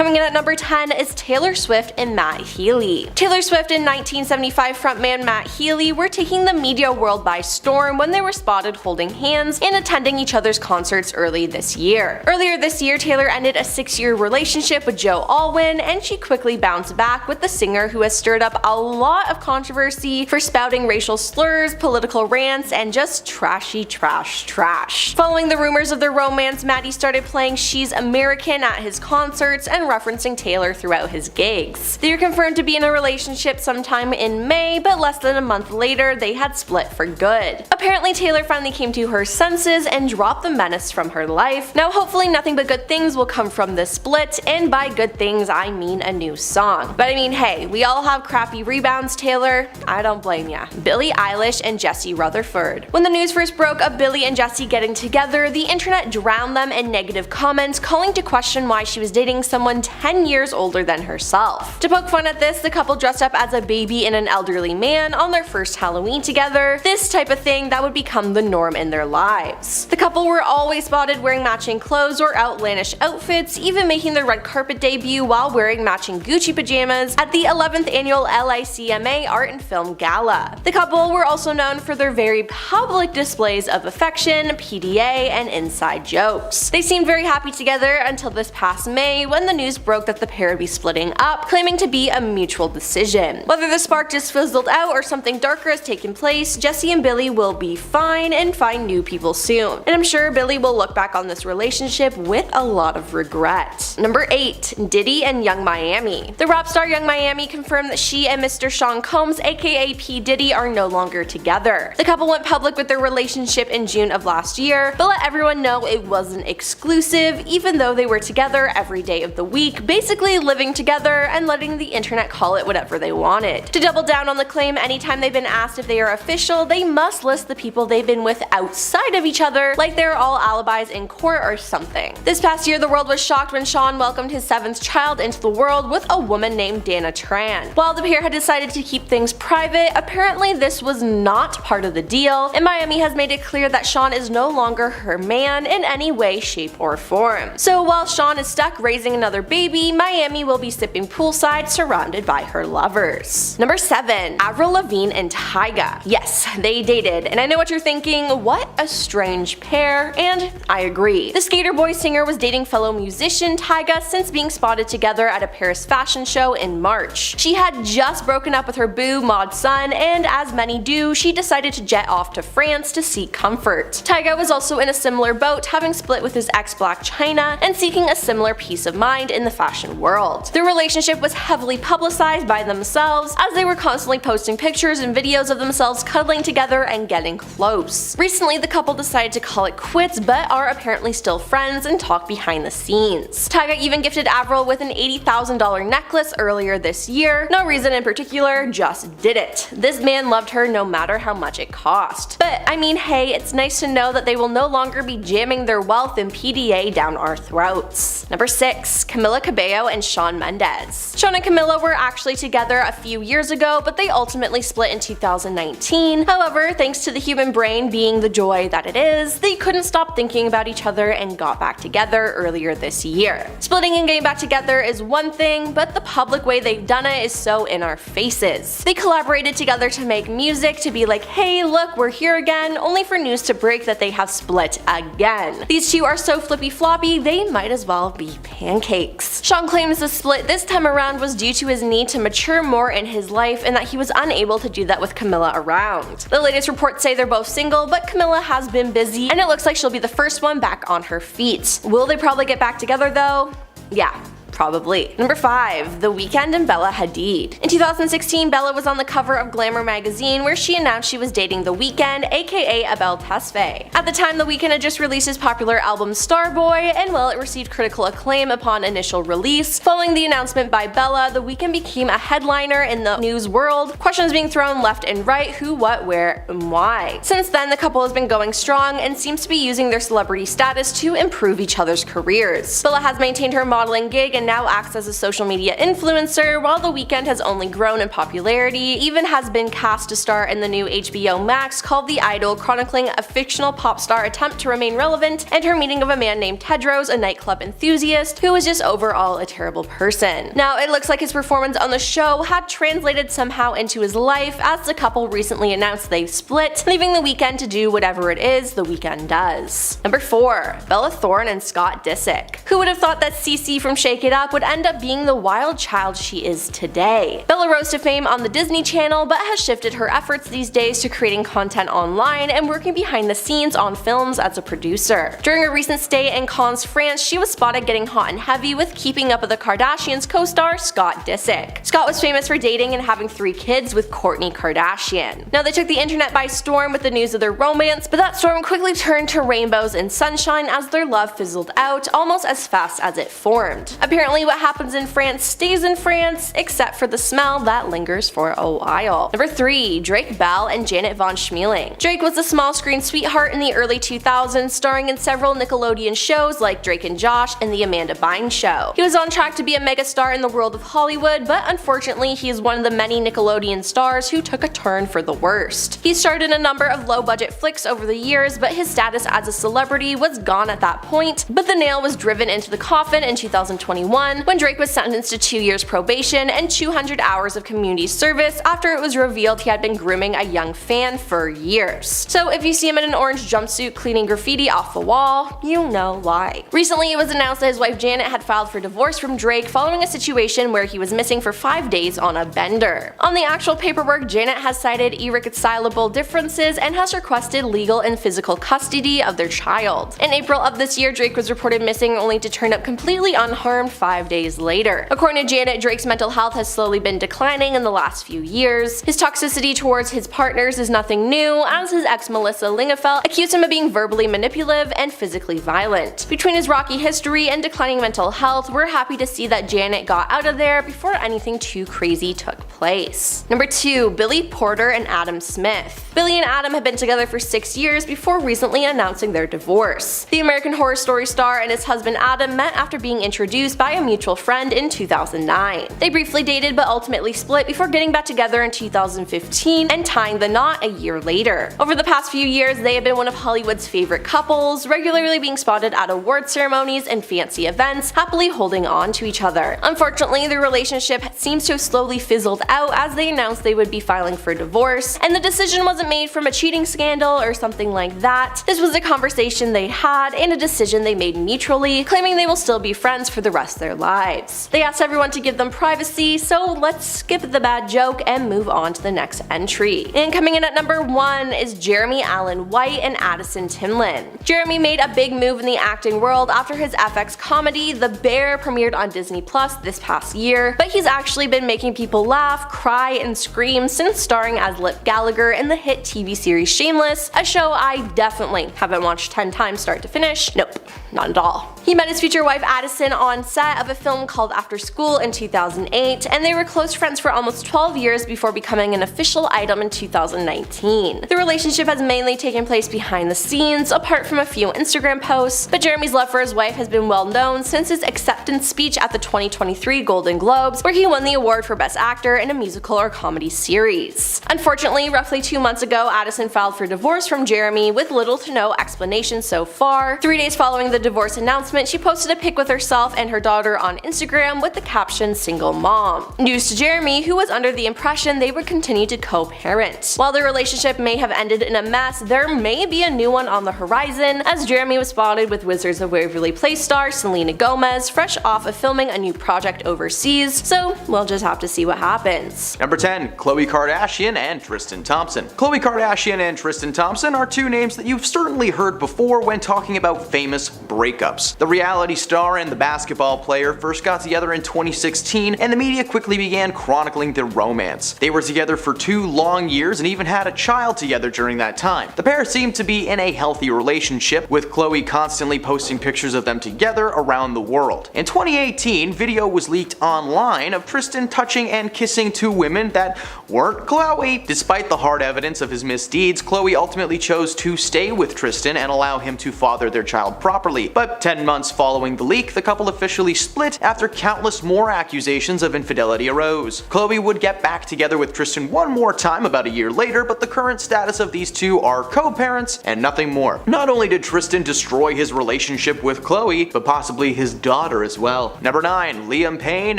Coming in at number 10 is Taylor Swift and Matt Healy. Taylor Swift and 1975 frontman Matt Healy were taking the media world by storm when they were spotted holding hands and attending each other's concerts early this year. Earlier this year, Taylor ended a 6-year relationship with Joe Alwyn, and she quickly bounced back with the singer who has stirred up a lot of controversy for spouting racial slurs, political rants, and just trashy trash. Following the rumors of their romance, Matty started playing She's American at his concerts and referencing Taylor throughout his gigs. They were confirmed to be in a relationship sometime in May, but less than a month later, they had split for good. Apparently, Taylor finally came to her senses and dropped the menace from her life. Now, hopefully nothing but good things will come from this split, and by good things, I mean a new song. But I mean, hey, we all have crappy rebounds, Taylor. I don't blame ya. Billie Eilish and Jesse Rutherford. When the news first broke of Billie and Jesse getting together, the internet drowned them in negative comments, calling to question why she was dating someone 10 years older than herself. To poke fun at this, the couple dressed up as a baby and an elderly man on their first Halloween together, this type of thing that would become the norm in their lives. The couple were always spotted wearing matching clothes or outlandish outfits, even making their red carpet debut while wearing matching Gucci pajamas at the 11th annual LICMA Art and Film Gala. The couple were also known for their very public displays of affection, PDA, and inside jokes. They seemed very happy together until this past May when the news broke that the pair would be splitting up, claiming to be a mutual decision. Whether the spark just fizzled out or something darker has taken place, Jesse and Billie will be fine and find new people soon. And I'm sure Billie will look back on this relationship with a lot of regret. Number 8. Diddy and Young Miami. The rap star Young Miami confirmed that she and Mr. Sean Combs, aka P. Diddy, are no longer together. The couple went public with their relationship in June of last year, but let everyone know it wasn't exclusive, even though they were together every day of the week, basically living together and letting the internet call it whatever they wanted. To double down on the claim, anytime they've been asked if they are official, they must list the people they've been with outside of each other, like they're all alibis in court or something. This past year, the world was shocked when Sean welcomed his 7th child into the world with a woman named Dana Tran. While the pair had decided to keep things private, apparently this was not part of the deal, and Miami has made it clear that Sean is no longer her man in any way, shape, or form. So while Sean is stuck raising another baby, Miami will be sipping poolside surrounded by her lovers. Number 7. Avril Lavigne and Tyga. Yes, they dated, and I know what you're thinking, what a strange pair, and I agree. The Skater Boy singer was dating fellow musician Tyga since being spotted together at a Paris fashion show in March. She had just broken up with her boo, Mod Sun, and as many do, she decided to jet off to France to seek comfort. Tyga was also in a similar boat, having split with his ex Blac Chyna and seeking a similar peace of mind in the fashion world. Their relationship was heavily publicized by themselves, as they were constantly posting pictures and videos of themselves cuddling together and getting close. Recently, the couple decided to call it quits, but are apparently still friends and talk behind the scenes. Tyga even gifted Avril with an $80,000 necklace earlier this year. No reason in particular, just did it. This man loved her no matter how much it cost. But I mean, hey, it's nice to know that they will no longer be jamming their wealth and PDA down our throats. Number 6. Camila Cabello and Shawn Mendes. Shawn and Camila were actually together a few years ago, but they ultimately split in 2019. However, thanks to the human brain being the joy that it is, they couldn't stop thinking about each other and got back together earlier this year. Splitting and getting back together is one thing, but the public way they've done it is so in our faces. They collaborated together to make music to be like, hey look, we're here again, only for news to break that they have split again. These two are so flippy floppy, they might as well be pancakes. Shawn claims the split this time around was due to his need to mature more in his life and that he was unable to do that with Camila around. The latest reports say they're both single, but Camila has been busy and it looks like she'll be the first one back on her feet. Will they probably get back together though? Yeah. Probably. Number 5. The Weeknd and Bella Hadid. In 2016, Bella was on the cover of Glamour magazine where she announced she was dating The Weeknd, aka Abel Tesfaye. At the time, The Weeknd had just released his popular album Starboy, and while it received critical acclaim upon initial release, following the announcement by Bella, The Weeknd became a headliner in the news world, questions being thrown left and right, who, what, where, and why. Since then, the couple has been going strong and seems to be using their celebrity status to improve each other's careers. Bella has maintained her modeling gig and and now acts as a social media influencer, while The Weeknd has only grown in popularity, even has been cast to star in the new HBO Max called The Idol, chronicling a fictional pop star attempt to remain relevant and her meeting of a man named Tedros, a nightclub enthusiast, who was just overall a terrible person. Now, it looks like his performance on the show had translated somehow into his life, as the couple recently announced they've split, leaving The Weeknd to do whatever it is The Weeknd does. Number 4. Bella Thorne and Scott Disick. Who would have thought that Cece from Shake It Up would end up being the wild child she is today? Bella rose to fame on the Disney Channel, but has shifted her efforts these days to creating content online and working behind the scenes on films as a producer. During a recent stay in Cannes, France, she was spotted getting hot and heavy with Keeping Up with the Kardashians co-star Scott Disick. Scott was famous for dating and having 3 kids with Kourtney Kardashian. Now, they took the internet by storm with the news of their romance, but that storm quickly turned to rainbows and sunshine as their love fizzled out almost as fast as it formed. Apparently, what happens in France stays in France, except for the smell that lingers for a while. Number 3. Drake Bell and Janet Von Schmeling. Drake was a small screen sweetheart in the early 2000s, starring in several Nickelodeon shows like Drake and Josh and The Amanda Bynes Show. He was on track to be a megastar in the world of Hollywood, but unfortunately he is one of the many Nickelodeon stars who took a turn for the worst. He starred in a number of low-budget flicks over the years, but his status as a celebrity was gone at that point, but the nail was driven into the coffin in 2021 when Drake was sentenced to 2 years probation and 200 hours of community service after it was revealed he had been grooming a young fan for years. So if you see him in an orange jumpsuit cleaning graffiti off the wall, you know why. Recently, it was announced that his wife Janet had filed for divorce from Drake following a situation where he was missing for 5 days on a bender. On the actual paperwork, Janet has cited irreconcilable differences and has requested legal and physical custody of their child. In April of this year, Drake was reported missing only to turn up completely unharmed 5 days later. According to Janet, Drake's mental health has slowly been declining in the last few years. His toxicity towards his partners is nothing new, as his ex Melissa Lingefeld accused him of being verbally manipulative and physically violent. Between his rocky history and declining mental health, we're happy to see that Janet got out of there before anything too crazy took place. Number 2. Billy Porter and Adam Smith. Billy and Adam have been together for 6 years before recently announcing their divorce. The American Horror Story star and his husband Adam met after being introduced by a mutual friend in 2009. They briefly dated but ultimately split before getting back together in 2015 and tying the knot a year later. Over the past few years, they have been one of Hollywood's favorite couples, regularly being spotted at award ceremonies and fancy events, happily holding on to each other. Unfortunately, their relationship seems to have slowly fizzled out as they announced they would be filing for divorce, and the decision wasn't made from a cheating scandal or something like that. This was a conversation they had and a decision they made mutually, claiming they will still be friends for the rest of their lives. They asked everyone to give them privacy, so let's skip the bad joke and move on to the next entry. And coming in at number 1 is Jeremy Allen White and Addison Timlin. Jeremy made a big move in the acting world after his FX comedy The Bear premiered on Disney Plus this past year, but he's actually been making people laugh, cry, and scream since starring as Lip Gallagher in the hit TV series Shameless, a show I definitely haven't watched 10 times start to finish. Nope, not at all. He met his future wife Addison on set of a film called After School in 2008, and they were close friends for almost 12 years before becoming an official item in 2019. The relationship has mainly taken place behind the scenes, apart from a few Instagram posts, but Jeremy's love for his wife has been well known since his acceptance speech at the 2023 Golden Globes, where he won the award for Best Actor in a musical or comedy series. Unfortunately, roughly 2 months ago, Addison filed for divorce from Jeremy with little to no explanation so far. 3 days following the divorce announcement, she posted a pic with herself and her daughter on Instagram with the caption "Single Mom." News to Jeremy, who was under the impression they would continue to co-parent. While their relationship may have ended in a mess, there may be a new one on the horizon, as Jeremy was spotted with Wizards of Waverly Place star Selena Gomez, fresh off of filming a new project overseas, so we'll just have to see what happens. Number 10. Khloe Kardashian and Tristan Thompson. Khloe Kardashian and Tristan Thompson are 2 names that you've certainly heard before when talking about famous breakups. The reality star and the basketball player first got together in 2016, and the media quickly began chronicling their romance. They were together for 2 long years and even had a child together during that time. The pair seemed to be in a healthy relationship, with Khloe constantly posting pictures of them together around the world. In 2018, video was leaked online of Tristan touching and kissing 2 women that weren't Khloe. Despite the hard evidence of his misdeeds, Khloe ultimately chose to stay with Tristan and allow him to father their child properly. officially, but 10 months following the leak, the couple officially split after countless more accusations of infidelity arose. Khloe would get back together with Tristan one more time about a year later, but the current status of these two are co-parents and nothing more. Not only did Tristan destroy his relationship with Khloe, but possibly his daughter as well. Number 9. Liam Payne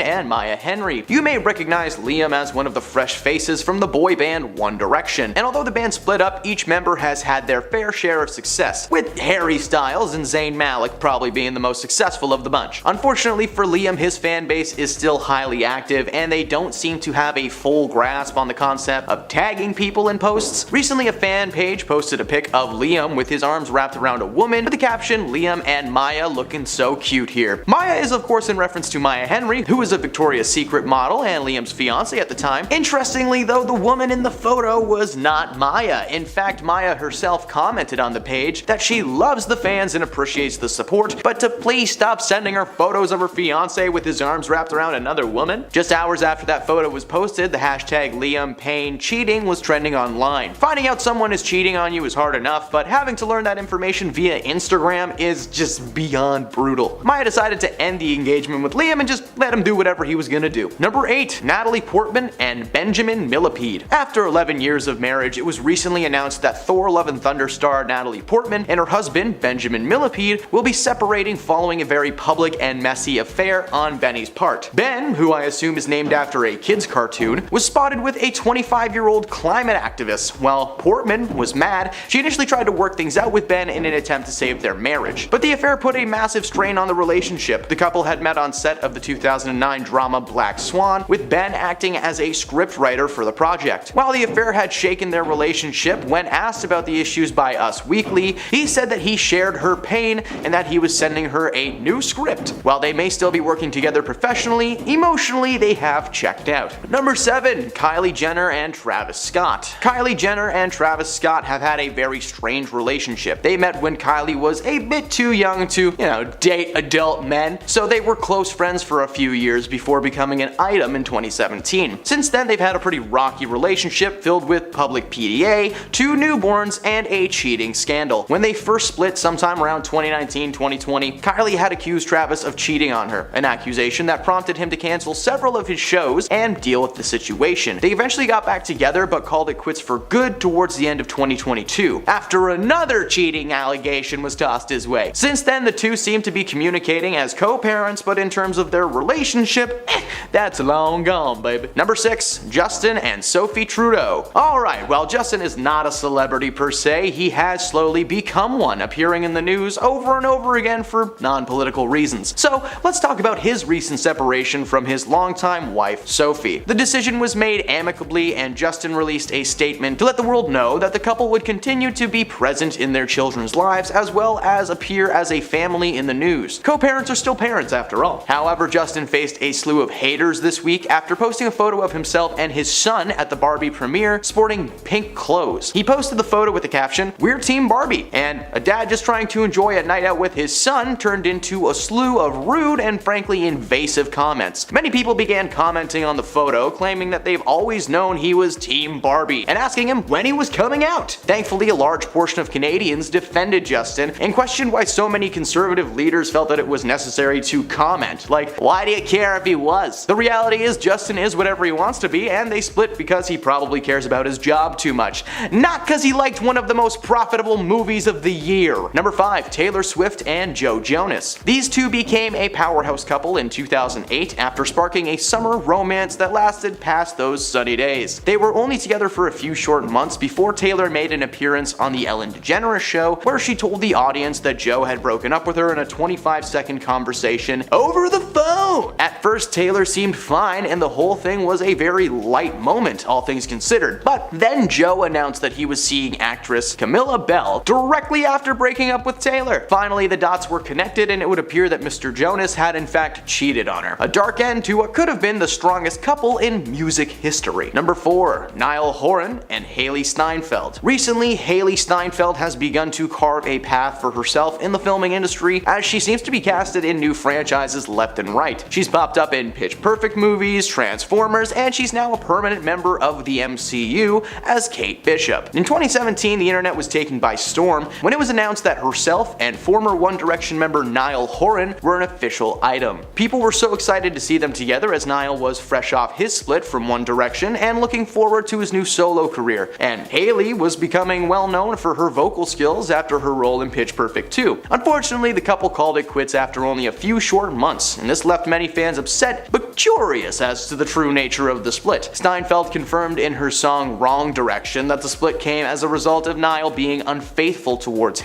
and Maya Henry. You may recognize Liam as one of the fresh faces from the boy band One Direction, and although the band split up, each member has had their fair share of success, with Harry Styles and Zayn Malik probably being the most successful of the bunch. Unfortunately for Liam, his fan base is still highly active, and they don't seem to have a full grasp on the concept of tagging people in posts. Recently, a fan page posted a pic of Liam with his arms wrapped around a woman with the caption, "Liam and Maya looking so cute here." Maya is of course in reference to Maya Henry, who was a Victoria's Secret model and Liam's fiance at the time. Interestingly though, the woman in the photo was not Maya. In fact, Maya herself commented on the page that she loves the fans and appreciates the support, but to please stop sending her photos of her fiance with his arms wrapped around another woman. Just hours after that photo was posted, the hashtag Liam Payne cheating was trending online. Finding out someone is cheating on you is hard enough, but having to learn that information via Instagram is just beyond brutal. Maya decided to end the engagement with Liam and just let him do whatever he was gonna do. Number 8. Natalie Portman and Benjamin Millipede. After 11 years of marriage, it was recently announced that Thor: Love and Thunder star Natalie Portman and her husband Benjamin Millipede will be separating following a very public and messy affair on Benny's part. Ben, who I assume is named after a kid's cartoon, was spotted with a 25-year-old climate activist. While Portman was mad, she initially tried to work things out with Ben in an attempt to save their marriage. But the affair put a massive strain on the relationship. The couple had met on set of the 2009 drama Black Swan, with Ben acting as a scriptwriter for the project. While the affair had shaken their relationship, when asked about the issues by Us Weekly, he said that he shared her pain and that he was sending her a new script. While they may still be working together professionally, emotionally they have checked out. Number 7. Kylie Jenner and Travis Scott. Kylie Jenner and Travis Scott have had a very strange relationship. They met when Kylie was a bit too young to, date adult men, so they were close friends for a few years before becoming an item in 2017. Since then, they've had a pretty rocky relationship filled with public PDA, 2 newborns, and a cheating scandal. When they first split sometime around 2019-2020, Kylie had accused Travis of cheating on her, an accusation that prompted him to cancel several of his shows and deal with the situation. They eventually got back together but called it quits for good towards the end of 2022, after another cheating allegation was tossed his way. Since then, the two seem to be communicating as co-parents, but in terms of their relationship, that's long gone, baby. Number 6. Justin and Sophie Trudeau. Alright, while Justin is not a celebrity per se, he has slowly become one, appearing in the news over and over again for non-political reasons. So let's talk about his recent separation from his longtime wife, Sophie. The decision was made amicably, and Justin released a statement to let the world know that the couple would continue to be present in their children's lives as well as appear as a family in the news. Co-parents are still parents after all. However, Justin faced a slew of haters this week after posting a photo of himself and his son at the Barbie premiere sporting pink clothes. He posted the photo with the caption, "We're Team Barbie," and a dad just trying to enjoy a night out with his son turned into a slew of rude and frankly invasive comments. Many people began commenting on the photo, claiming that they've always known he was Team Barbie and asking him when he was coming out. Thankfully, a large portion of Canadians defended Justin and questioned why so many conservative leaders felt that it was necessary to comment. Like, why do you care if he was? The reality is Justin is whatever he wants to be, and they split because he probably cares about his job too much, not because he liked one of the most profitable movies of the year. Number 5. Taylor Swift and Joe Jonas. These two became a powerhouse couple in 2008 after sparking a summer romance that lasted past those sunny days. They were only together for a few short months before Taylor made an appearance on the Ellen DeGeneres show, where she told the audience that Joe had broken up with her in a 25-second conversation over the phone. At first, Taylor seemed fine and the whole thing was a very light moment, all things considered. But then Joe announced that he was seeing actress Camilla Bell directly after breaking up with Taylor. Finally, the dots were connected and it would appear that Mr. Jonas had in fact cheated on her. A dark end to what could have been the strongest couple in music history. Number 4. Niall Horan and Hailee Steinfeld. Recently, Hailee Steinfeld has begun to carve a path for herself in the filming industry, as she seems to be casted in new franchises left and right. She's popped up in Pitch Perfect movies, Transformers, and she's now a permanent member of the MCU as Kate Bishop. In 2017, the internet was taken by storm when it was announced that herself and 4 former One Direction member Niall Horan were an official item. People were so excited to see them together as Niall was fresh off his split from One Direction and looking forward to his new solo career, and Hailey was becoming well known for her vocal skills after her role in Pitch Perfect 2. Unfortunately, the couple called it quits after only a few short months, and this left many fans upset but curious as to the true nature of the split. Steinfeld confirmed in her song Wrong Direction that the split came as a result of Niall being unfaithful towards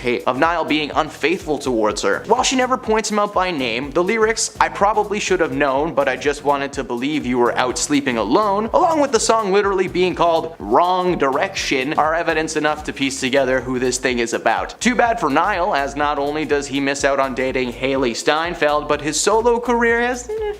her. While she never points him out by name, the lyrics, "I probably should have known, but I just wanted to believe you were out sleeping alone," along with the song literally being called Wrong Direction, are evidence enough to piece together who this thing is about. Too bad for Niall, as not only does he miss out on dating Hailey Steinfeld, but his solo career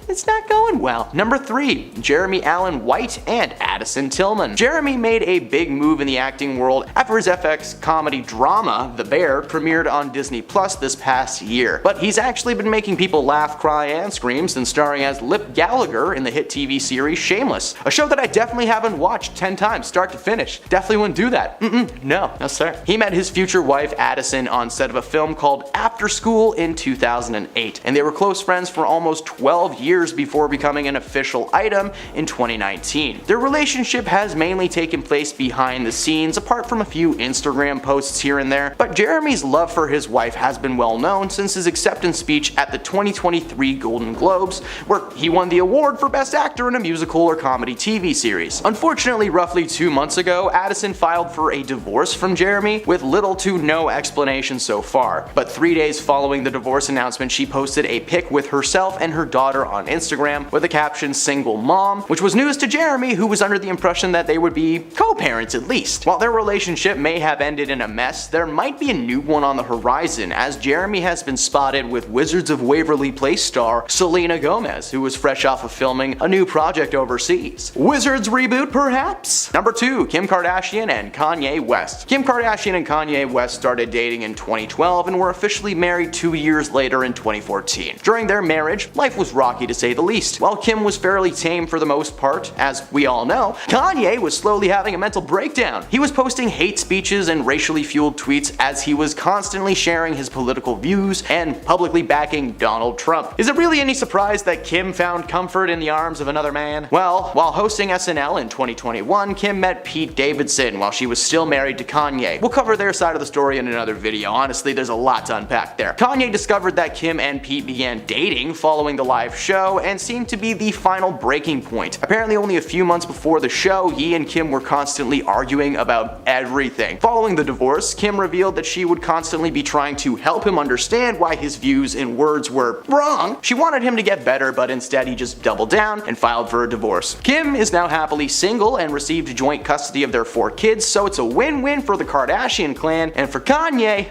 it's not going well. Number 3. Jeremy Allen White and Addison Tillman. Jeremy made a big move in the acting world after his FX comedy drama, The Bear, premiered on Disney Plus this past year. But he's actually been making people laugh, cry, and scream since starring as Lip Gallagher in the hit TV series Shameless, a show that I definitely haven't watched 10 times start to finish. Definitely wouldn't do that. No sir. He met his future wife Addison on set of a film called After School in 2008, and they were close friends for almost 12 years before becoming an official item in 2019. Their relationship has mainly taken place behind the scenes, apart from a few Instagram posts here and there, but Jeremy's love for his wife has been well known since his acceptance speech at the 2023 Golden Globes, where he won the award for Best Actor in a musical or comedy TV series. Unfortunately, roughly 2 months ago, Addison filed for a divorce from Jeremy, with little to no explanation so far. But 3 days following the divorce announcement, she posted a pic with herself and her daughter on Instagram with the caption "Single Mom," which was news to Jeremy, who was under the impression that they would be co-parents at least. While their relationship may have ended in a mess, there might be a new one on the horizon, as Jeremy has been spotted with Wizards of Waverly Place star Selena Gomez, who was fresh off of filming a new project overseas. Wizards reboot, perhaps? Number 2. Kim Kardashian and Kanye West. Kim Kardashian and Kanye West started dating in 2012 and were officially married 2 years later in 2014. During their marriage, life was rocky to say the least. While Kim was fairly tame for the most part, as we all know, Kanye was slowly having a mental breakdown. He was posting hate speeches and racially fueled tweets as he was constantly sharing his political views and publicly backing Donald Trump. Is it really any surprise that Kim found comfort in the arms of another man? Well, while hosting SNL in 2021, Kim met Pete Davidson while she was still married to Kanye. We'll cover their side of the story in another video. Honestly, there's a lot to unpack there. Kanye discovered that Kim and Pete began dating following the live show and seemed to be the final breaking point. Apparently only a few months before the show, he and Kim were constantly arguing about everything. Following the divorce, Kim revealed that she would constantly be trying to help him understand why his views and words were wrong. She wanted him to get better, but instead he just doubled down and filed for a divorce. Kim is now happily single and received joint custody of their 4 kids, so it's a win-win for the Kardashian clan, and for Kanye,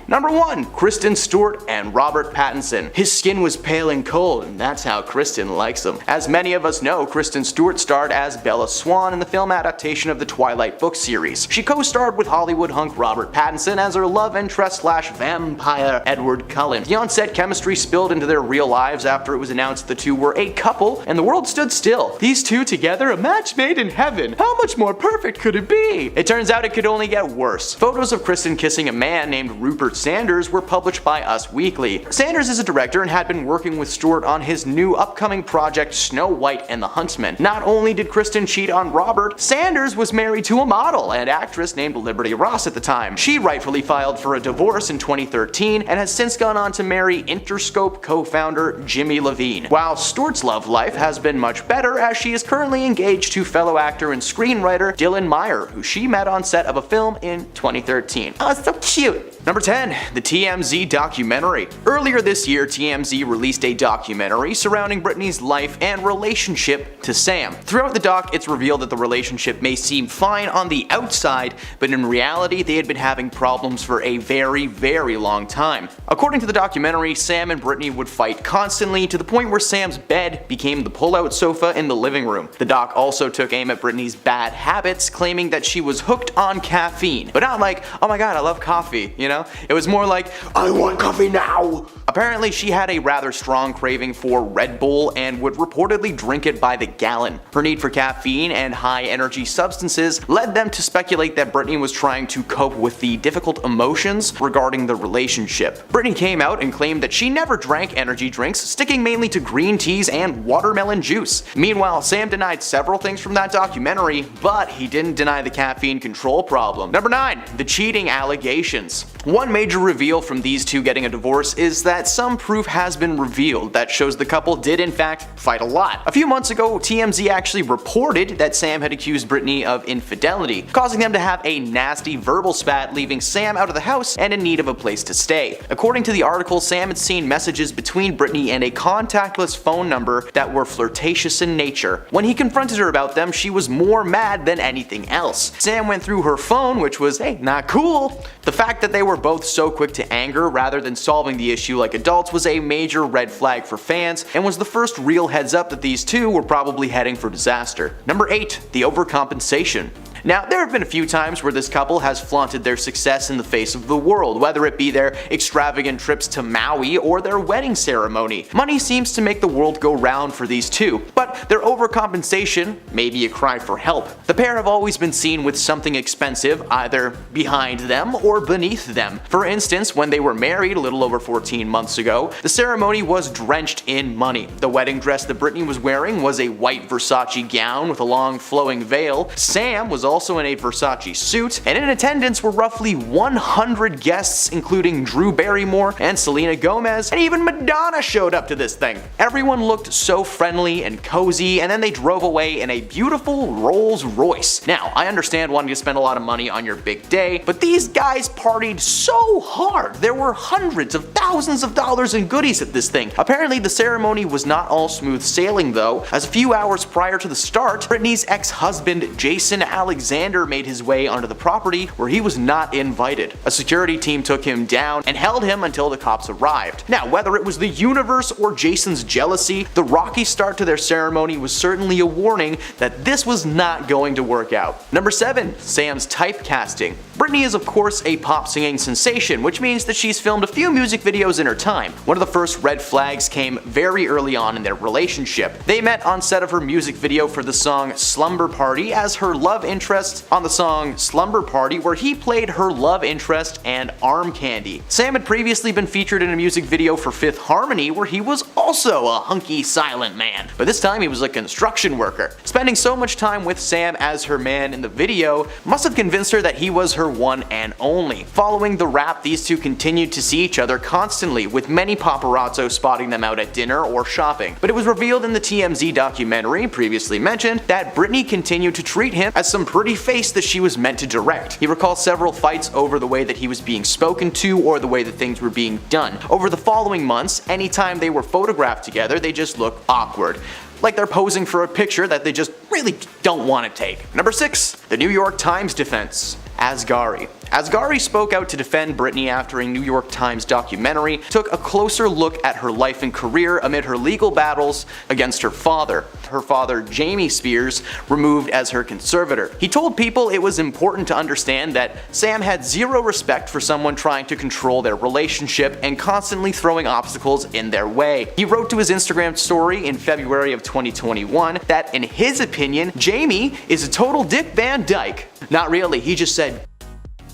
Number 1. Kristen Stewart and Robert Pattinson. His skin was pale and cold, and that's how Kristen likes him. As many of us know, Kristen Stewart starred as Bella Swan in the film adaptation of the Twilight book series. She co-starred with Hollywood hunk Robert Pattinson as her love interest / vampire Edward Cullen. The on-set chemistry spilled into their real lives after it was announced the two were a couple, and the world stood still. These two together, a match made in heaven. How much more perfect could it be? It turns out it could only get worse. Photos of Kristen kissing a man named Rupert Sanders were published by Us Weekly. Sanders is a director and had been working with Stewart on his new upcoming project Snow White and the Huntsman. Not only did Kristen cheat on Robert, Sanders was married to a model and actress named Liberty Ross at the time. She rightfully filed for a divorce in 2013 and has since gone on to marry Interscope co-founder Jimmy Levine. While Stewart's love life has been much better, as she is currently engaged to fellow actor and screenwriter Dylan Meyer, who she met on set of a film in 2013. Oh, so cute. Number 10. The TMZ documentary. Earlier this year, TMZ released a documentary surrounding Britney's life and relationship to Sam. Throughout the doc, it's revealed that the relationship may seem fine on the outside, but in reality, they had been having problems for a very, very long time. According to the documentary, Sam and Britney would fight constantly to the point where Sam's bed became the pull-out sofa in the living room. The doc also took aim at Britney's bad habits, claiming that she was hooked on caffeine. But not like, oh my god, I love coffee, you know? It was more like, I want coffee now! Apparently, she had a rather strong craving for Red Bull and would reportedly drink it by the gallon. Her need for caffeine and high-energy substances led them to speculate that Britney was trying to cope with the difficult emotions regarding the relationship relationship. Britney came out and claimed that she never drank energy drinks, sticking mainly to green teas and watermelon juice. Meanwhile, Sam denied several things from that documentary, but he didn't deny the caffeine control problem. Number 9. The cheating allegations. One major reveal from these two getting a divorce is that some proof has been revealed that shows the couple did in fact fight a lot. A few months ago, TMZ actually reported that Sam had accused Britney of infidelity, causing them to have a nasty verbal spat, leaving Sam out of the house and in need of a place to stay. According to the article, Sam had seen messages between Britney and a contactless phone number that were flirtatious in nature. When he confronted her about them, she was more mad than anything else. Sam went through her phone, which was, hey, not cool. The fact that they were both so quick to anger rather than solving the issue like adults was a major red flag for fans and was the first real heads up that these two were probably heading for disaster. Number 8. The overcompensation. Now, there have been a few times where this couple has flaunted their success in the face of the world, whether it be their extravagant trips to Maui or their wedding ceremony. Money seems to make the world go round for these two, but their overcompensation may be a cry for help. The pair have always been seen with something expensive either behind them or beneath them. For instance, when they were married a little over 14 months ago, the ceremony was drenched in money. The wedding dress that Britney was wearing was a white Versace gown with a long flowing veil. Sam was also in a Versace suit, and in attendance were roughly 100 guests, including Drew Barrymore and Selena Gomez, and even Madonna showed up to this thing. Everyone looked so friendly and cozy, and then they drove away in a beautiful Rolls Royce. Now, I understand wanting to spend a lot of money on your big day, but these guys partied so hard. There were hundreds of thousands of dollars in goodies at this thing. Apparently, the ceremony was not all smooth sailing though, as a few hours prior to the start, Britney's ex-husband Jason Alexander made his way onto the property where he was not invited. A security team took him down and held him until the cops arrived. Now, whether it was the universe or Jason's jealousy, the rocky start to their ceremony was certainly a warning that this was not going to work out. Number 7. Sam's typecasting. Britney is of course a pop singing sensation, which means that she's filmed a few music videos in her time. One of the first red flags came very early on in their relationship. They met on set of her music video for the song Slumber Party as her love interest on the song Slumber Party, where he played her love interest and arm candy. Sam had previously been featured in a music video for Fifth Harmony where he was also a hunky silent man, but this time he was a construction worker. Spending so much time with Sam as her man in the video must have convinced her that he was her one and only. Following the rap, these two continued to see each other constantly, with many paparazzo spotting them out at dinner or shopping. But it was revealed in the TMZ documentary previously mentioned that Britney continued to treat him as some pretty face that she was meant to direct. He recalls several fights over the way that he was being spoken to or the way that things were being done. Over the following months, anytime they were photographed together, they just looked awkward. Like they're posing for a picture that they just really don't want to take. Number 6. The New York Times defense. Asghari. Asghari spoke out to defend Britney after a New York Times documentary took a closer look at her life and career amid her legal battles against her father. Her father, Jamie Spears, removed as her conservator. He told people it was important to understand that Sam had zero respect for someone trying to control their relationship and constantly throwing obstacles in their way. He wrote to his Instagram story in February of 2021 that, in his opinion, Jamie is a total Dick Van Dyke. Not really, he just said.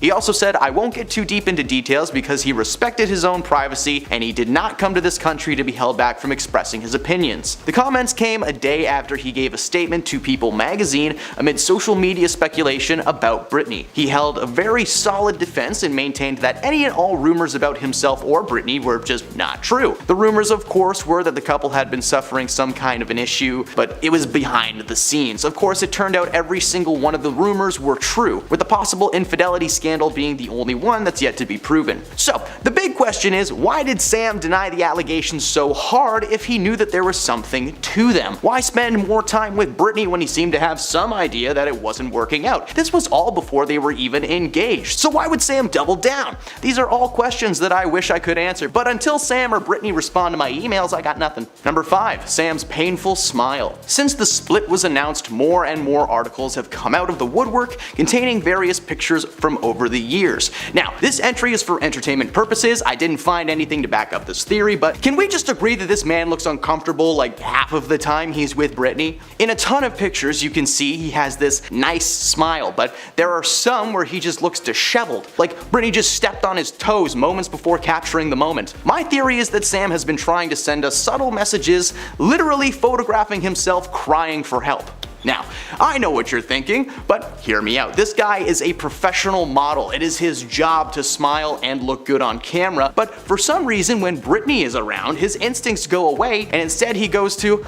He also said, "I won't get too deep into details because he respected his own privacy and he did not come to this country to be held back from expressing his opinions." The comments came a day after he gave a statement to People magazine amid social media speculation about Britney. He held a very solid defense and maintained that any and all rumors about himself or Britney were just not true. The rumors, of course, were that the couple had been suffering some kind of an issue, but it was behind the scenes. Of course, it turned out every single one of the rumors were true, with the possible infidelity scandal being the only one that's yet to be proven. So, the big question is, why did Sam deny the allegations so hard if he knew that there was something to them? Why spend more time with Britney when he seemed to have some idea that it wasn't working out? This was all before they were even engaged. So why would Sam double down? These are all questions that I wish I could answer, but until Sam or Britney respond to my emails, I got nothing. Number 5. Sam's painful smile. Since the split was announced, more and more articles have come out of the woodwork containing various pictures from over over the years. Now, this entry is for entertainment purposes. I didn't find anything to back up this theory, but can we just agree that this man looks uncomfortable like half of the time he's with Britney? In a ton of pictures, you can see he has this nice smile, but there are some where he just looks disheveled, like Britney just stepped on his toes moments before capturing the moment. My theory is that Sam has been trying to send us subtle messages, literally photographing himself crying for help. Now, I know what you're thinking, but hear me out. This guy is a professional model. It is his job to smile and look good on camera, but for some reason when Britney is around, his instincts go away and instead he goes to,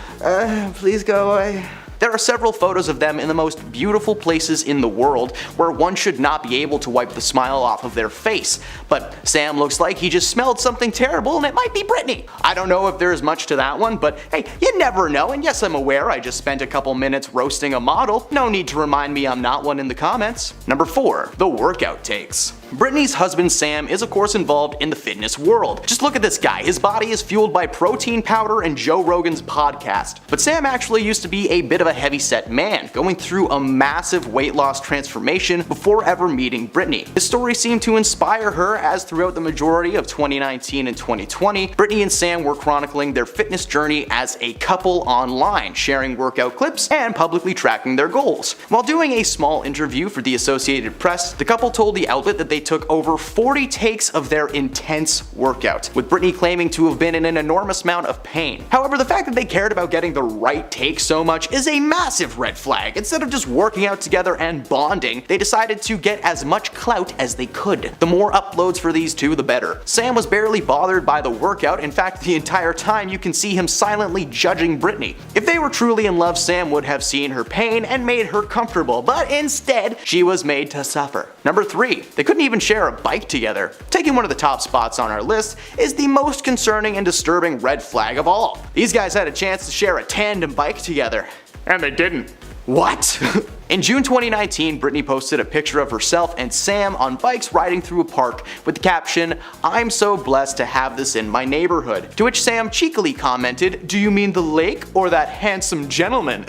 please go away. There are several photos of them in the most beautiful places in the world where one should not be able to wipe the smile off of their face. But Sam looks like he just smelled something terrible and it might be Britney. I don't know if there is much to that one, but hey, you never know, and yes, I'm aware I just spent a couple minutes roasting a model. No need to remind me I'm not one in the comments. Number 4. The workout takes. Britney's husband Sam is of course involved in the fitness world. Just look at this guy. His body is fueled by protein powder and Joe Rogan's podcast. But Sam actually used to be a bit of a heavyset man, going through a massive weight loss transformation before ever meeting Britney. His story seemed to inspire her, as throughout the majority of 2019 and 2020, Britney and Sam were chronicling their fitness journey as a couple online, sharing workout clips and publicly tracking their goals. While doing a small interview for the Associated Press, the couple told the outlet that they took over 40 takes of their intense workout, with Britney claiming to have been in an enormous amount of pain. However, the fact that they cared about getting the right take so much is a massive red flag. Instead of just working out together and bonding, they decided to get as much clout as they could. The more uploads for these two, the better. Sam was barely bothered by the workout. In fact, the entire time you can see him silently judging Britney. If they were truly in love, Sam would have seen her pain and made her comfortable, but instead, she was made to suffer. Number 3. They couldn't even share a bike together. Taking one of the top spots on our list is the most concerning and disturbing red flag of all. These guys had a chance to share a tandem bike together, and they didn't. What? In June 2019, Britney posted a picture of herself and Sam on bikes riding through a park with the caption, "I'm so blessed to have this in my neighborhood." To which Sam cheekily commented, "Do you mean the lake or that handsome gentleman?"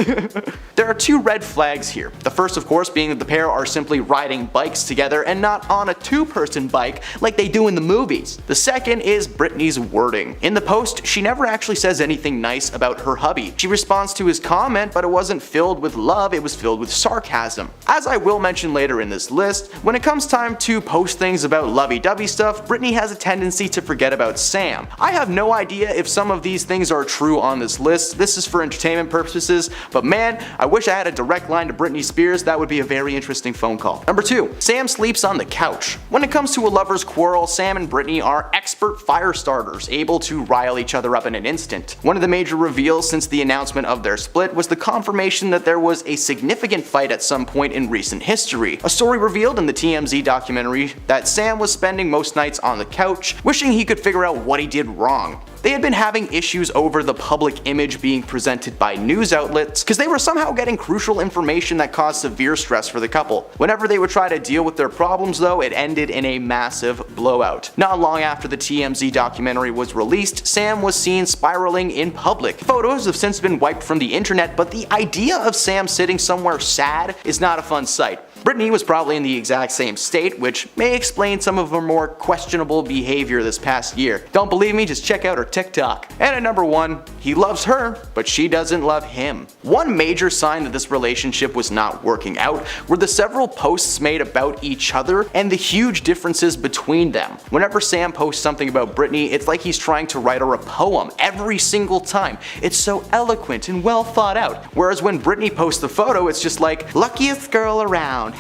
There are 2 red flags here. The first, of course, being that the pair are simply riding bikes together and not on a 2-person bike like they do in the movies. The second is Britney's wording. In the post, she never actually says anything nice about her hubby. She responds to his comment, but it wasn't filled with love, it was filled with sarcasm. As I will mention later in this list, when it comes time to post things about lovey-dovey stuff, Britney has a tendency to forget about Sam. I have no idea if some of these things are true on this list. This is for entertainment purposes, but man, I wish I had a direct line to Britney Spears. That would be a very interesting phone call. Number 2. Sam sleeps on the couch. When it comes to a lover's quarrel, Sam and Britney are expert fire starters, able to rile each other up in an instant. One of the major reveals since the announcement of their split was the confirmation that there was a significant fight at some point in recent history. A story revealed in the TMZ documentary that Sam was spending most nights on the couch, wishing he could figure out what he did wrong. They had been having issues over the public image being presented by news outlets because they were somehow getting crucial information that caused severe stress for the couple. Whenever they would try to deal with their problems though, it ended in a massive blowout. Not long after the TMZ documentary was released, Sam was seen spiraling in public. Photos have since been wiped from the internet, but the idea of Sam sitting somewhere sad is not a fun sight. Britney was probably in the exact same state, which may explain some of her more questionable behavior this past year. Don't believe me? Just check out her TikTok. And at number 1, he loves her, but she doesn't love him. One major sign that this relationship was not working out were the several posts made about each other and the huge differences between them. Whenever Sam posts something about Britney, it's like he's trying to write her a poem every single time. It's so eloquent and well thought out. Whereas when Britney posts the photo, it's just like, luckiest girl around,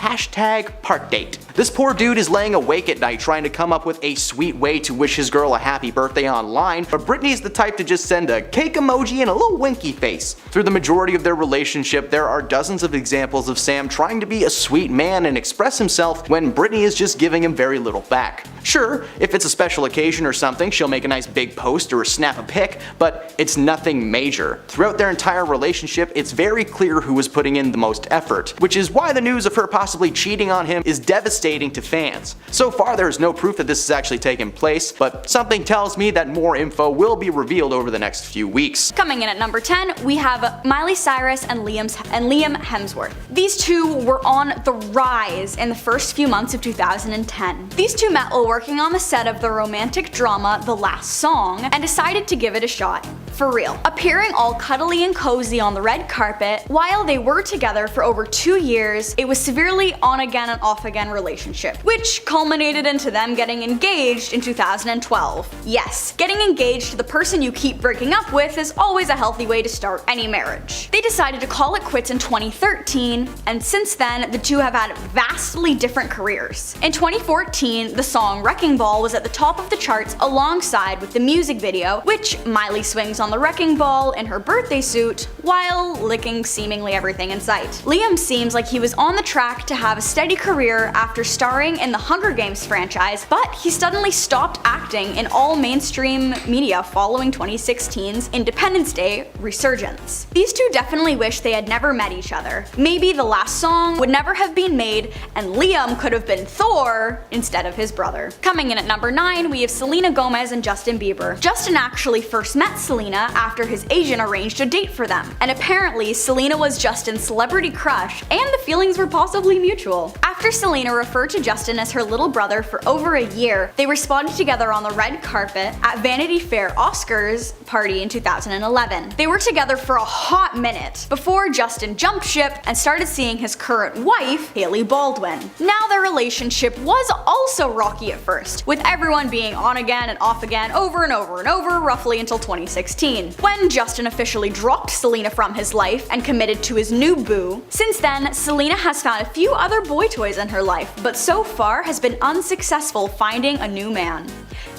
#part date. This poor dude is laying awake at night trying to come up with a sweet way to wish his girl a happy birthday online, but Britney's the type to just send a cake emoji and a little winky face. Through the majority of their relationship, there are dozens of examples of Sam trying to be a sweet man and express himself when Britney is just giving him very little back. Sure, if it's a special occasion or something, she'll make a nice big post or snap a pic, but it's nothing major. Throughout their entire relationship, it's very clear who is putting in the most effort, which is why the news of her possibly cheating on him is devastating to fans. So far there is no proof that this has actually taken place, but something tells me that more info will be revealed over the next few weeks. Coming in at number 10, we have Miley Cyrus and Liam Hemsworth. These two were on the rise in the first few months of 2010. These two met while working on the set of the romantic drama The Last Song and decided to give it a shot. For real. Appearing all cuddly and cozy on the red carpet, while they were together for over 2 years, it was severely on-again and off-again relationship, which culminated into them getting engaged in 2012. Yes, getting engaged to the person you keep breaking up with is always a healthy way to start any marriage. They decided to call it quits in 2013, and since then, the two have had vastly different careers. In 2014, the song Wrecking Ball was at the top of the charts alongside with the music video, which Miley swings on the wrecking ball in her birthday suit while licking seemingly everything in sight. Liam seems like he was on the track to have a steady career after starring in the Hunger Games franchise, but he suddenly stopped acting in all mainstream media following 2016's Independence Day resurgence. These two definitely wish they had never met each other. Maybe The Last Song would never have been made and Liam could have been Thor instead of his brother. Coming in at number 9, we have Selena Gomez and Justin Bieber. Justin actually first met Selena after his agent arranged a date for them, and apparently Selena was Justin's celebrity crush and the feelings were possibly mutual. After Selena referred to Justin as her little brother for over a year, they were spotted together on the red carpet at Vanity Fair Oscars party in 2011. They were together for a hot minute before Justin jumped ship and started seeing his current wife, Hailey Baldwin. Now their relationship was also rocky at first, with everyone being on again and off again over and over and over roughly until 2016. When Justin officially dropped Selena from his life and committed to his new boo. Since then, Selena has found a few other boy toys in her life, but so far has been unsuccessful finding a new man.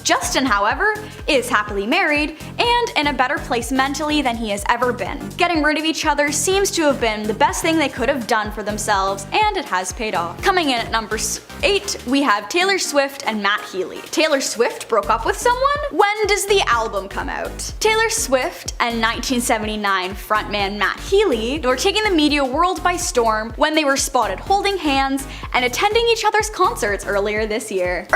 Justin, however, is happily married and in a better place mentally than he has ever been. Getting rid of each other seems to have been the best thing they could have done for themselves, and it has paid off. Coming in at number 8, we have Taylor Swift and Matt Healy. Taylor Swift broke up with someone? When does the album come out? Taylor Swift and 1979 frontman Matt Healy were taking the media world by storm when they were spotted holding hands and attending each other's concerts earlier this year.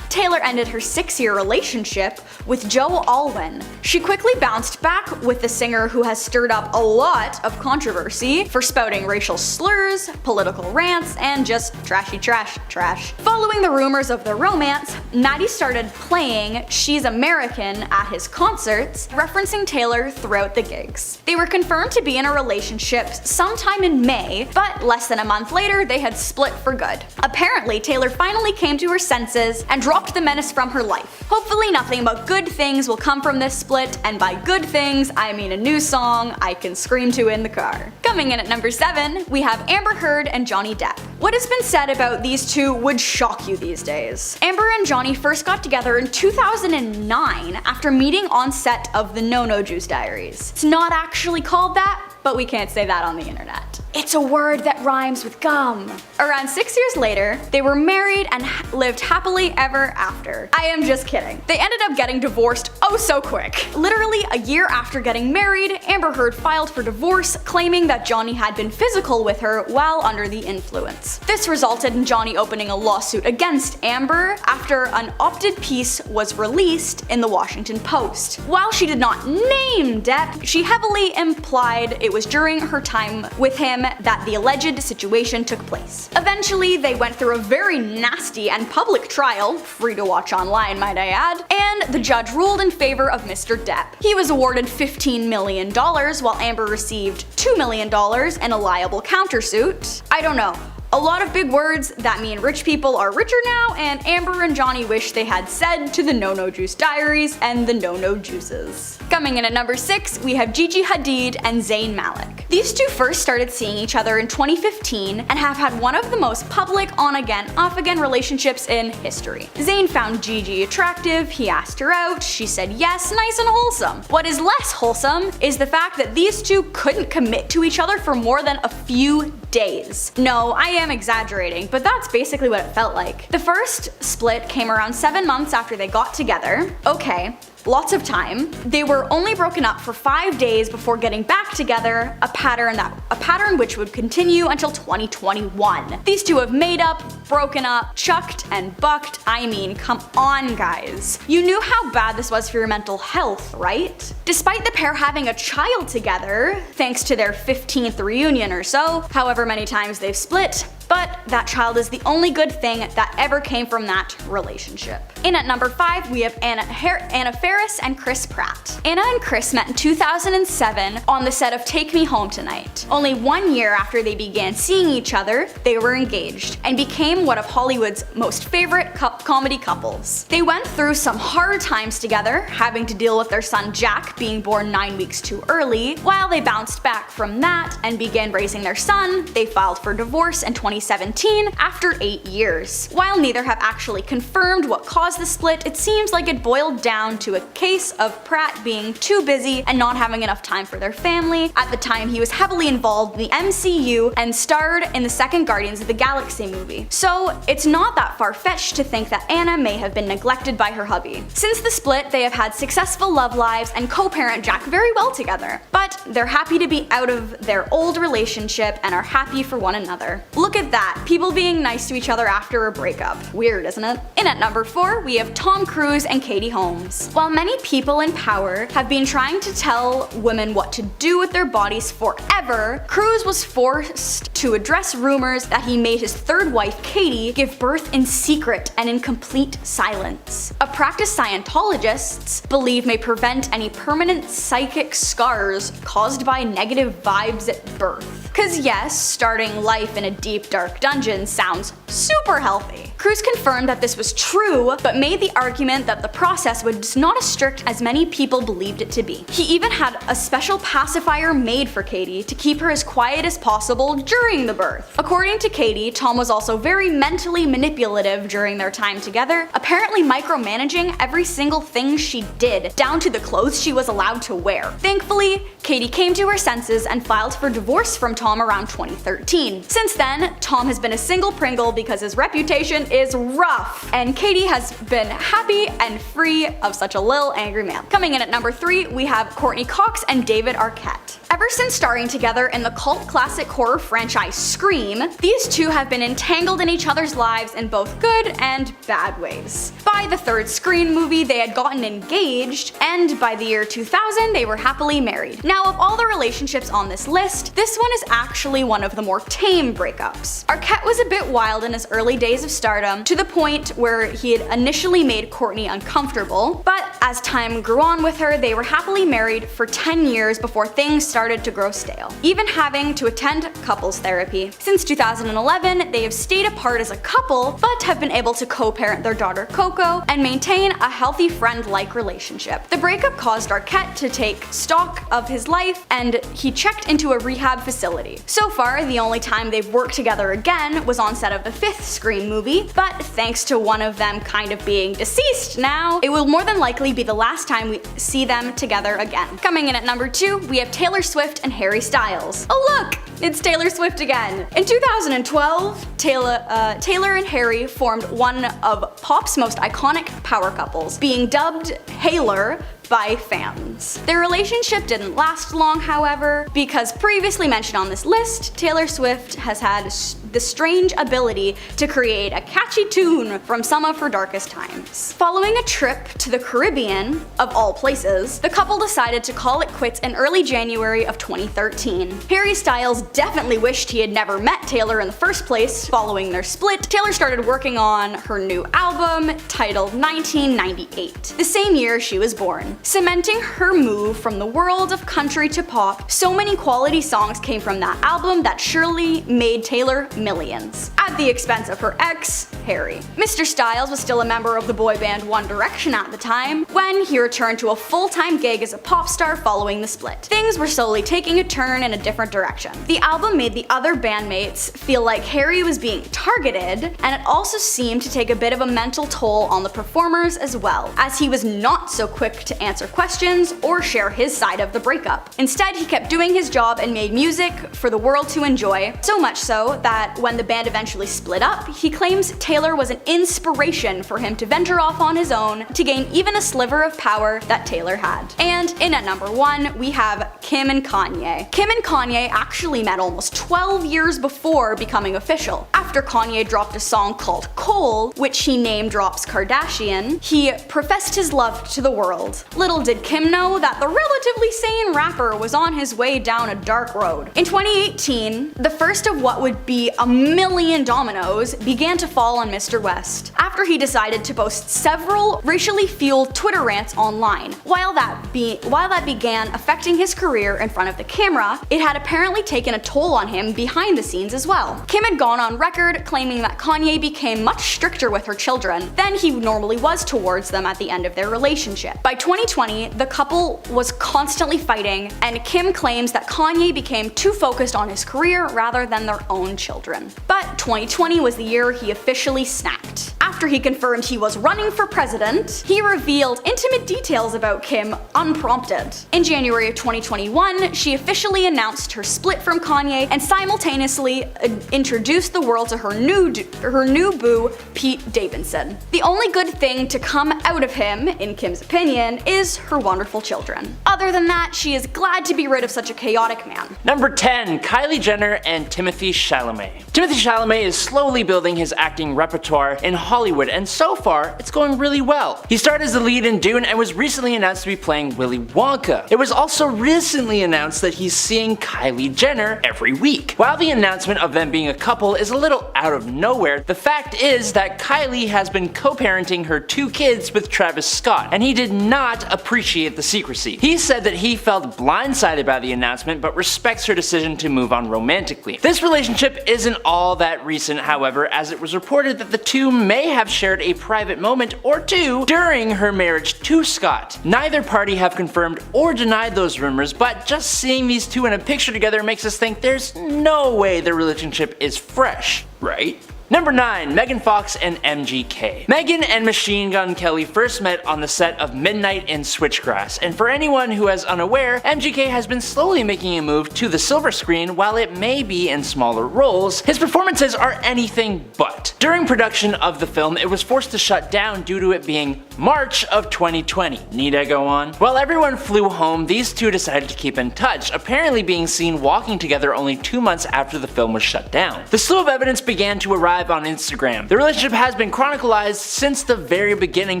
Taylor ended her 6-year relationship with Joe Alwyn. She quickly bounced back with the singer who has stirred up a lot of controversy for spouting racial slurs, political rants, and just trashy trash. Following the rumors of their romance, Maddie started playing She's American at his concerts, referencing Taylor throughout the gigs. They were confirmed to be in a relationship sometime in May, but less than a month later they had split for good. Apparently, Taylor finally came to her senses and dropped the menace from her life. Hopefully nothing but good things will come from this split, and by good things, I mean a new song I can scream to in the car. Coming in at number 7, we have Amber Heard and Johnny Depp. What has been said about these two would shock you these days. Amber and Johnny first got together in 2009 after meeting on set of the No Juice Diaries. It's not actually called that, but we can't say that on the internet. It's a word that rhymes with gum. Around 6 years later, they were married and lived happily ever after. I am just kidding. They ended up getting divorced oh so quick. Literally a year after getting married, Amber Heard filed for divorce, claiming that Johnny had been physical with her while under the influence. This resulted in Johnny opening a lawsuit against Amber after an opted piece was released in the Washington Post. While she did not name Depp, she heavily implied it was during her time with him that the alleged situation took place. Eventually, they went through a very nasty and public trial, free to watch online might I add, and the judge ruled in favor of Mr. Depp. He was awarded $15 million while Amber received $2 million in a liable countersuit. I don't know. A lot of big words that mean rich people are richer now, and Amber and Johnny wish they had said to the No Juice Diaries and the No Juices. Coming in at number 6, we have Gigi Hadid and Zayn Malik. These two first started seeing each other in 2015 and have had one of the most public on-again, off-again relationships in history. Zayn found Gigi attractive, he asked her out, she said yes, nice and wholesome. What is less wholesome is the fact that these two couldn't commit to each other for more than a few days. No, I am exaggerating, but that's basically what it felt like. The first split came around 7 months after they got together. Okay, lots of time. They were only broken up for 5 days before getting back together, a pattern that pattern which would continue until 2021. These two have made up, broken up, chucked, and bucked. I mean, come on, guys. You knew how bad this was for your mental health, right? Despite the pair having a child together, thanks to their 15th reunion or so, however many times they've split, but that child is the only good thing that ever came from that relationship. In at number 5, we have Anna Faris and Chris Pratt. Anna and Chris met in 2007 on the set of Take Me Home Tonight. Only 1 year after they began seeing each other, they were engaged and became one of Hollywood's most favorite comedy couples. They went through some hard times together, having to deal with their son Jack being born 9 weeks too early. While they bounced back from that and began raising their son, they filed for divorce in 2017 after 8 years. While neither have actually confirmed what caused the split, it seems like it boiled down to a case of Pratt being too busy and not having enough time for their family. At the time, he was heavily involved in the MCU and starred in the second Guardians of the Galaxy movie. So it's not that far-fetched to think that Anna may have been neglected by her hubby. Since the split, they have had successful love lives and co-parent Jack very well together. But they're happy to be out of their old relationship and are happy for one another. Look at that, people being nice to each other after a breakup. Weird, isn't it? In at number 4, we have Tom Cruise and Katie Holmes. While many people in power have been trying to tell women what to do with their bodies forever, Cruise was forced to address rumors that he made his third wife, Katie, give birth in secret and in complete silence. A practice Scientologists believe may prevent any permanent psychic scars caused by negative vibes at birth. Cause yes, starting life in a deep dark dungeon sounds super healthy. Cruise confirmed that this was true, but made the argument that the process was not as strict as many people believed it to be. He even had a special pacifier made for Katie to keep her as quiet as possible during the birth. According to Katie, Tom was also very mentally manipulative during their time together, apparently micromanaging every single thing she did, down to the clothes she was allowed to wear. Thankfully, Katie came to her senses and filed for divorce from Tom around 2013. Since then, Tom has been a single Pringle because his reputation is rough, and Katie has been happy and free of such a little angry man. Coming in at number 3, we have Courtney Cox and David Arquette. Ever since starring together in the cult classic horror franchise Scream, these two have been entangled in each other's lives in both good and bad ways. By the third Scream movie, they had gotten engaged, and by the year 2000, they were happily married. Now, of all the relationships on this list, this one is actually one of the more tame breakups. Arquette was a bit wild in his early days of stardom, to the point where he had initially made Courtney uncomfortable, but as time grew on with her, they were happily married for 10 years before things started to grow stale, even having to attend couples therapy. Since 2011, they have stayed apart as a couple, but have been able to co-parent their daughter Coco and maintain a healthy friend-like relationship. The breakup caused Arquette to take stock of his life, and he checked into a rehab facility. So far, the only time they've worked together again was on set of the 5th Scream movie, but thanks to one of them kind of being deceased now, it will more than likely be the last time we see them together again. Coming in at number 2, we have Taylor Swift and Harry Styles. Oh look! It's Taylor Swift again. In 2012, Taylor and Harry formed one of pop's most iconic power couples, being dubbed Haylor by fans. Their relationship didn't last long, however, because previously mentioned on this list, Taylor Swift has had the strange ability to create a catchy tune from some of her darkest times. Following a trip to the Caribbean, of all places, the couple decided to call it quits in early January of 2013. Harry Styles definitely wished he had never met Taylor in the first place. Following their split, Taylor started working on her new album titled 1998, the same year she was born. Cementing her move from the world of country to pop, so many quality songs came from that album that surely made Taylor millions, at the expense of her ex, Harry. Mr. Styles was still a member of the boy band One Direction at the time, when he returned to a full-time gig as a pop star following the split. Things were slowly taking a turn in a different direction. The album made the other bandmates feel like Harry was being targeted, and it also seemed to take a bit of a mental toll on the performers as well, as he was not so quick to answer questions or share his side of the breakup. Instead, he kept doing his job and made music for the world to enjoy, so much so that when the band eventually split up, he claims Taylor was an inspiration for him to venture off on his own to gain even a sliver of power that Taylor had. And in at number 1, we have Kim and Kanye. Kim and Kanye actually met almost 12 years before becoming official. After Kanye dropped a song called Cole, which he name drops Kardashian, he professed his love to the world. Little did Kim know that the relatively sane rapper was on his way down a dark road. In 2018, the first of what would be a million dominoes began to fall on Mr. West, after he decided to post several racially fueled Twitter rants online. While that began affecting his career in front of the camera, it had apparently taken a toll on him behind the scenes as well. Kim had gone on record claiming that Kanye became much stricter with her children than he normally was towards them at the end of their relationship. By 2020, the couple was constantly fighting, and Kim claims that Kanye became too focused on his career rather than their own children. But 2020 was the year he officially snapped. After he confirmed he was running for president, he revealed intimate details about Kim unprompted. In January of 2021, she officially announced her split from Kanye and simultaneously introduced the world to her new boo, Pete Davidson. The only good thing to come out of him, in Kim's opinion, is her wonderful children. Other than that, she is glad to be rid of such a chaotic man. Number 10. Kylie Jenner and Timothée Chalamet. Timothée Chalamet is slowly building his acting repertoire in Hollywood, and so far, it's going really well. He starred as the lead in Dune and was recently announced to be playing Willy Wonka. It was also recently announced that he's seeing Kylie Jenner every week. While the announcement of them being a couple is a little out of nowhere, the fact is that Kylie has been co-parenting her 2 kids with Travis Scott, and he did not appreciate the secrecy. He said that he felt blindsided by the announcement, but respects her decision to move on romantically. This relationship isn't all that recent, however, as it was reported that the two may have shared a private moment or two during her marriage to Scott. Neither party have confirmed or denied those rumors, but just seeing these two in a picture together makes us think there's no way their relationship is fresh, right? Number 9. Megan Fox and MGK. Megan and Machine Gun Kelly first met on the set of Midnight in Switchgrass, and for anyone who is unaware, MGK has been slowly making a move to the silver screen. While it may be in smaller roles, his performances are anything but. During production of the film, it was forced to shut down due to it being March of 2020. Need I go on? While everyone flew home, these two decided to keep in touch, apparently being seen walking together only 2 months after the film was shut down. The slew of evidence began to arrive on Instagram. The relationship has been chronicled since the very beginning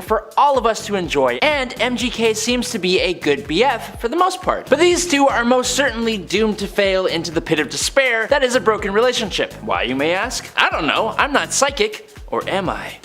for all of us to enjoy, and MGK seems to be a good BF for the most part. But these two are most certainly doomed to fail into the pit of despair that is a broken relationship. Why, you may ask? I don't know, I'm not psychic. Or am I?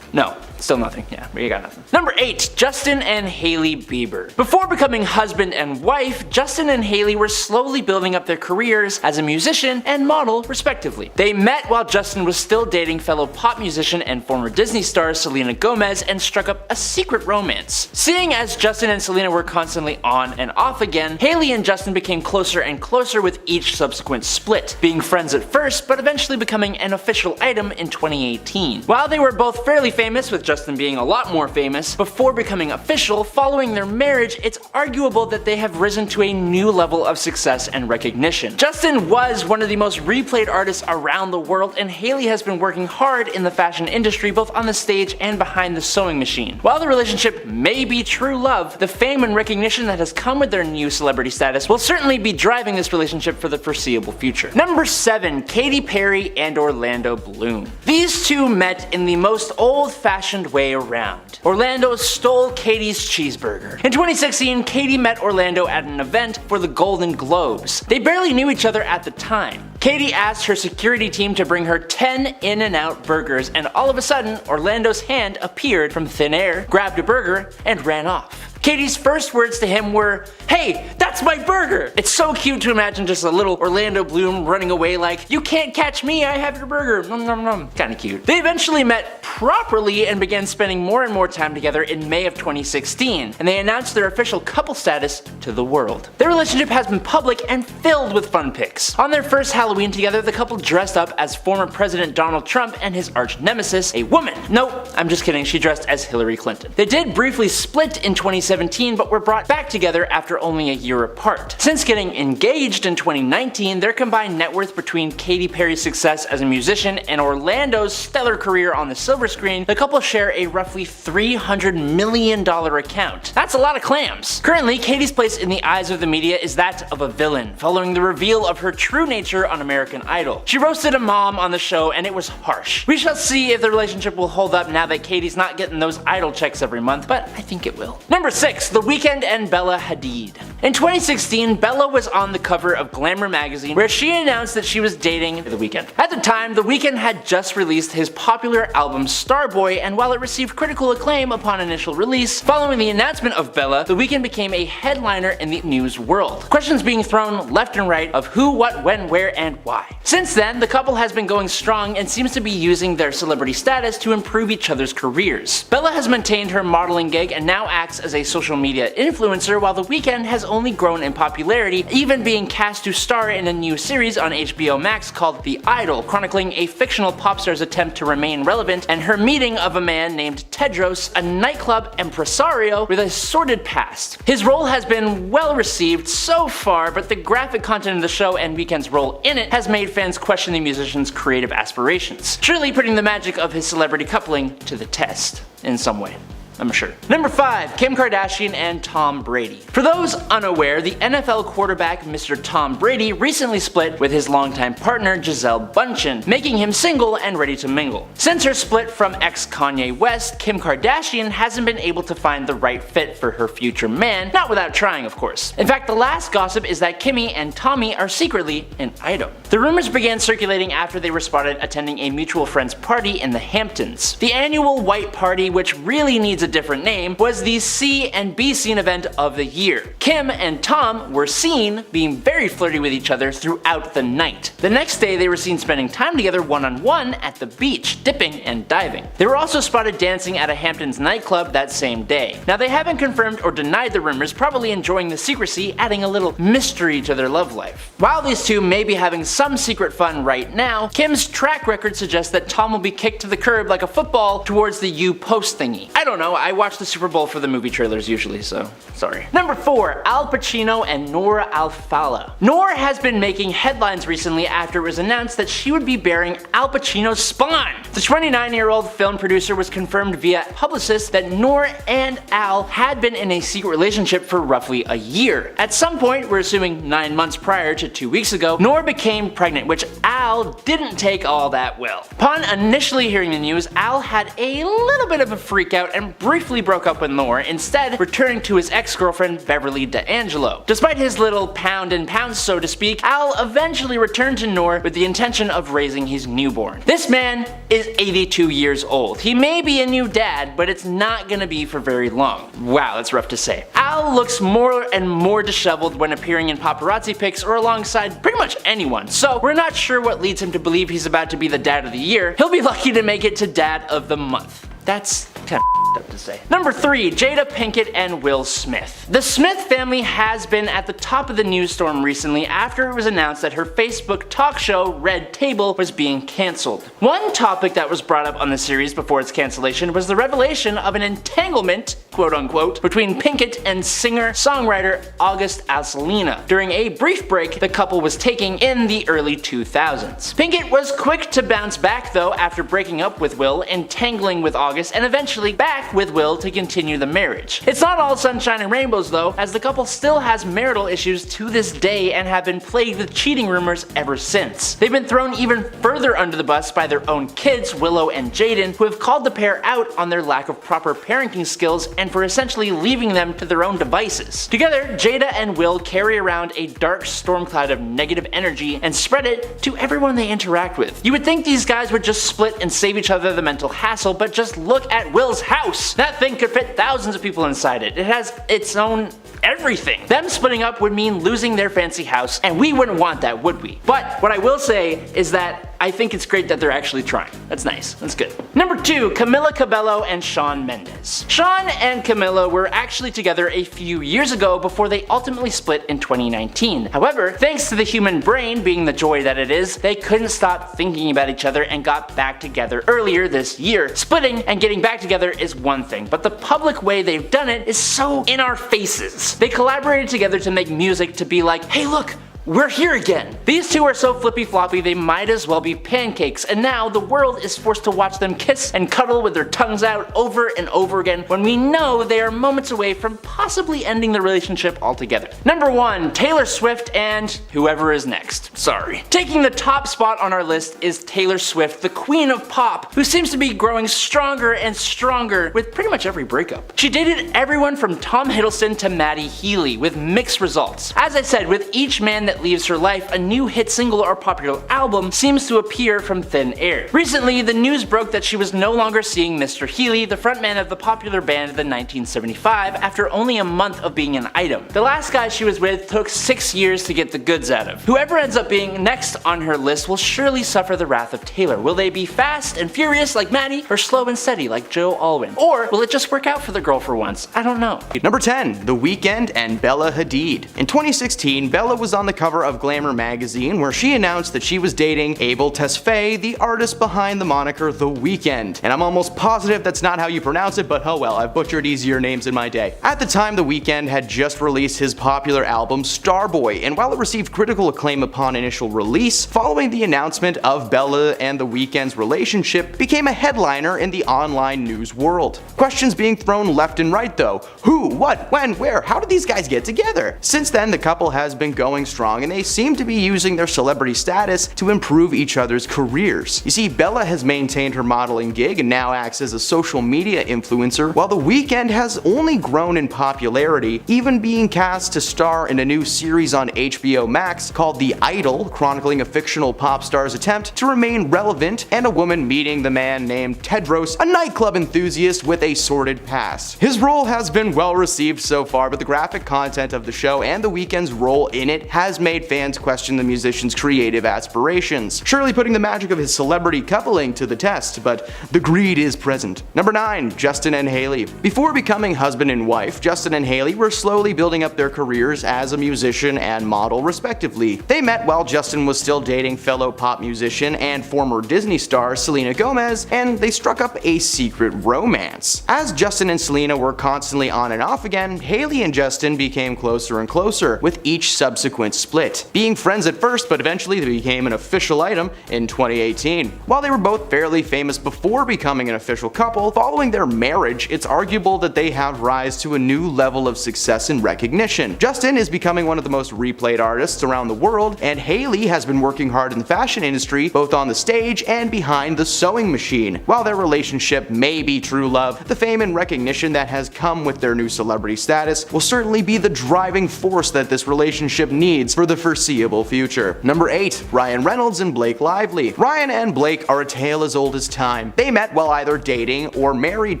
No. Still nothing. Yeah, you got nothing. Number 8. Justin and Hailey Bieber. Before becoming husband and wife, Justin and Hailey were slowly building up their careers as a musician and model, respectively. They met while Justin was still dating fellow pop musician and former Disney star Selena Gomez and struck up a secret romance. Seeing as Justin and Selena were constantly on and off again, Hailey and Justin became closer and closer with each subsequent split, being friends at first but eventually becoming an official item in 2018. While they were both fairly famous, with Justin being a lot more famous, before becoming official, following their marriage, it's arguable that they have risen to a new level of success and recognition. Justin was one of the most replayed artists around the world, and Hailey has been working hard in the fashion industry, both on the stage and behind the sewing machine. While the relationship may be true love, the fame and recognition that has come with their new celebrity status will certainly be driving this relationship for the foreseeable future. Number 7. Katy Perry and Orlando Bloom. These two met in the most old-fashioned way around. Orlando stole Katy's cheeseburger. In 2016, Katy met Orlando at an event for the Golden Globes. They barely knew each other at the time. Katy asked her security team to bring her 10 In-N-Out burgers, and all of a sudden, Orlando's hand appeared from thin air, grabbed a burger, and ran off. Katie's first words to him were, "Hey, that's my burger!" It's so cute to imagine just a little Orlando Bloom running away like, "You can't catch me, I have your burger, nom nom nom." Kinda cute. They eventually met properly and began spending more and more time together in May of 2016, and they announced their official couple status to the world. Their relationship has been public and filled with fun pics. On their first Halloween together, the couple dressed up as former President Donald Trump and his arch nemesis, a woman. Nope, I'm just kidding, she dressed as Hillary Clinton. They did briefly split in 2017, but were brought back together after only a year apart. Since getting engaged in 2019, their combined net worth between Katy Perry's success as a musician and Orlando's stellar career on the silver screen, the couple share a roughly $300 million account. That's a lot of clams. Currently, Katy's place in the eyes of the media is that of a villain, following the reveal of her true nature on American Idol. She roasted a mom on the show and it was harsh. We shall see if the relationship will hold up now that Katy's not getting those Idol checks every month, but I think it will. Number 6. The Weeknd and Bella Hadid. In 2016, Bella was on the cover of Glamour magazine where she announced that she was dating The Weeknd. At the time, The Weeknd had just released his popular album Starboy, and while it received critical acclaim upon initial release, following the announcement of Bella, The Weeknd became a headliner in the news world. Questions being thrown left and right of who, what, when, where, and why. Since then, the couple has been going strong and seems to be using their celebrity status to improve each other's careers. Bella has maintained her modeling gig and now acts as a social media influencer, while The Weeknd has only grown in popularity, even being cast to star in a new series on HBO Max called The Idol, chronicling a fictional pop star's attempt to remain relevant and her meeting of a man named Tedros, a nightclub impresario with a sordid past. His role has been well received so far, but the graphic content of the show and Weeknd's role in it has made fans question the musician's creative aspirations, surely putting the magic of his celebrity coupling to the test in some way. I'm sure. Number 5. Kim Kardashian and Tom Brady. For those unaware, the NFL quarterback Mr. Tom Brady recently split with his longtime partner Gisele Bündchen, making him single and ready to mingle. Since her split from ex-Kanye West, Kim Kardashian hasn't been able to find the right fit for her future man, not without trying of course. In fact, the last gossip is that Kimmy and Tommy are secretly an item. The rumors began circulating after they were spotted attending a mutual friend's party in the Hamptons. The annual white party, which really needs a different name, was the C and B scene event of the year. Kim and Tom were seen being very flirty with each other throughout the night. The next day they were seen spending time together one-on-one at the beach, dipping and diving. They were also spotted dancing at a Hamptons nightclub that same day. Now they haven't confirmed or denied the rumors, probably enjoying the secrecy, adding a little mystery to their love life. While these two may be having some secret fun right now, Kim's track record suggests that Tom will be kicked to the curb like a football towards the U post thingy. I don't know, I watch the Super Bowl for the movie trailers usually, so sorry. Number 4. Al Pacino and Noor Alfallah. Noor has been making headlines recently after it was announced that she would be bearing Al Pacino's spawn. The 29-year-old film producer was confirmed via publicists that Noor and Al had been in a secret relationship for roughly a year. At some point, we're assuming 9 months prior to 2 weeks ago, Noor became pregnant, which Al didn't take all that well. Upon initially hearing the news, Al had a little bit of a freak out and briefly broke up with Noor, instead returning to his ex-girlfriend Beverly D'Angelo. Despite his little pound and pounds so to speak, Al eventually returned to Noor with the intention of raising his newborn. This man is 82 years old. He may be a new dad, but it's not gonna be for very long. Wow, that's rough to say. Al looks more and more disheveled when appearing in paparazzi pics or alongside pretty much anyone, so we're not sure what leads him to believe he's about to be the dad of the year. He'll be lucky to make it to dad of the month. That's kinda up to say. Number 3. Jada Pinkett and Will Smith. The Smith family has been at the top of the news storm recently after it was announced that her Facebook talk show Red Table was being cancelled. One topic that was brought up on the series before its cancellation was the revelation of an entanglement, quote unquote, between Pinkett and singer-songwriter August Alsina during a brief break the couple was taking in the early 2000s. Pinkett was quick to bounce back though after breaking up with Will, entangling with August, and eventually back with Will to continue the marriage. It's not all sunshine and rainbows though, as the couple still has marital issues to this day and have been plagued with cheating rumors ever since. They've been thrown even further under the bus by their own kids, Willow and Jaden, who have called the pair out on their lack of proper parenting skills and for essentially leaving them to their own devices. Together, Jada and Will carry around a dark storm cloud of negative energy and spread it to everyone they interact with. You would think these guys would just split and save each other the mental hassle, but just look at Will's house! That thing could fit thousands of people inside it. It has its own everything. Them splitting up would mean losing their fancy house, and we wouldn't want that, would we? But what I will say is that I think it's great that they're actually trying. That's nice. That's good. Number 2, Camila Cabello and Shawn Mendes. Shawn and Camila were actually together a few years ago before they ultimately split in 2019. However, thanks to the human brain being the joy that it is, they couldn't stop thinking about each other and got back together earlier this year. Splitting and getting back together is one thing, but the public way they've done it is so in our faces. They collaborated together to make music to be like, hey look, we're here again. These two are so flippy floppy they might as well be pancakes, and now the world is forced to watch them kiss and cuddle with their tongues out over and over again when we know they are moments away from possibly ending the relationship altogether. Number 1, Taylor Swift and whoever is next. Sorry. Taking the top spot on our list is Taylor Swift, the queen of pop, who seems to be growing stronger and stronger with pretty much every breakup. She dated everyone from Tom Hiddleston to Maddie Healy with mixed results. As I said, with each man that leaves her life, a new hit single or popular album seems to appear from thin air. Recently, the news broke that she was no longer seeing Mr. Healy, the frontman of the popular band The 1975, after only a month of being an item. The last guy she was with took 6 years to get the goods out of. Whoever ends up being next on her list will surely suffer the wrath of Taylor. Will they be fast and furious like Maddie, or slow and steady like Joe Alwyn? Or will it just work out for the girl for once? I don't know. Number 10, The Weeknd and Bella Hadid. In 2016, Bella was on the cover of Glamour magazine where she announced that she was dating Abel Tesfaye, the artist behind the moniker The Weeknd. And I'm almost positive that's not how you pronounce it, but oh well, I've butchered easier names in my day. At the time, The Weeknd had just released his popular album Starboy, and while it received critical acclaim upon initial release, following the announcement of Bella and The Weeknd's relationship became a headliner in the online news world. Questions being thrown left and right though. Who, what, when, where, how did these guys get together? Since then, the couple has been going strong and they seem to be using their celebrity status to improve each other's careers. You see, Bella has maintained her modeling gig and now acts as a social media influencer, while The Weeknd has only grown in popularity, even being cast to star in a new series on HBO Max called The Idol, chronicling a fictional pop star's attempt to remain relevant and a woman meeting the man named Tedros, a nightclub enthusiast with a sordid past. His role has been well received so far, but the graphic content of the show and The Weeknd's role in it has made fans question the musician's creative aspirations, surely putting the magic of his celebrity coupling to the test, but the greed is present. Number 9, Justin and Hailey. Before becoming husband and wife, Justin and Hailey were slowly building up their careers as a musician and model respectively. They met while Justin was still dating fellow pop musician and former Disney star Selena Gomez, and they struck up a secret romance. As Justin and Selena were constantly on and off again, Hailey and Justin became closer and closer with each subsequent split, being friends at first, but eventually they became an official item in 2018. While they were both fairly famous before becoming an official couple, following their marriage, it's arguable that they have rise to a new level of success and recognition. Justin is becoming one of the most replayed artists around the world, and Hailey has been working hard in the fashion industry, both on the stage and behind the sewing machine. While their relationship may be true love, the fame and recognition that has come with their new celebrity status will certainly be the driving force that this relationship needs for the foreseeable future. Number 8, Ryan Reynolds and Blake Lively. Ryan and Blake are a tale as old as time. They met while either dating or married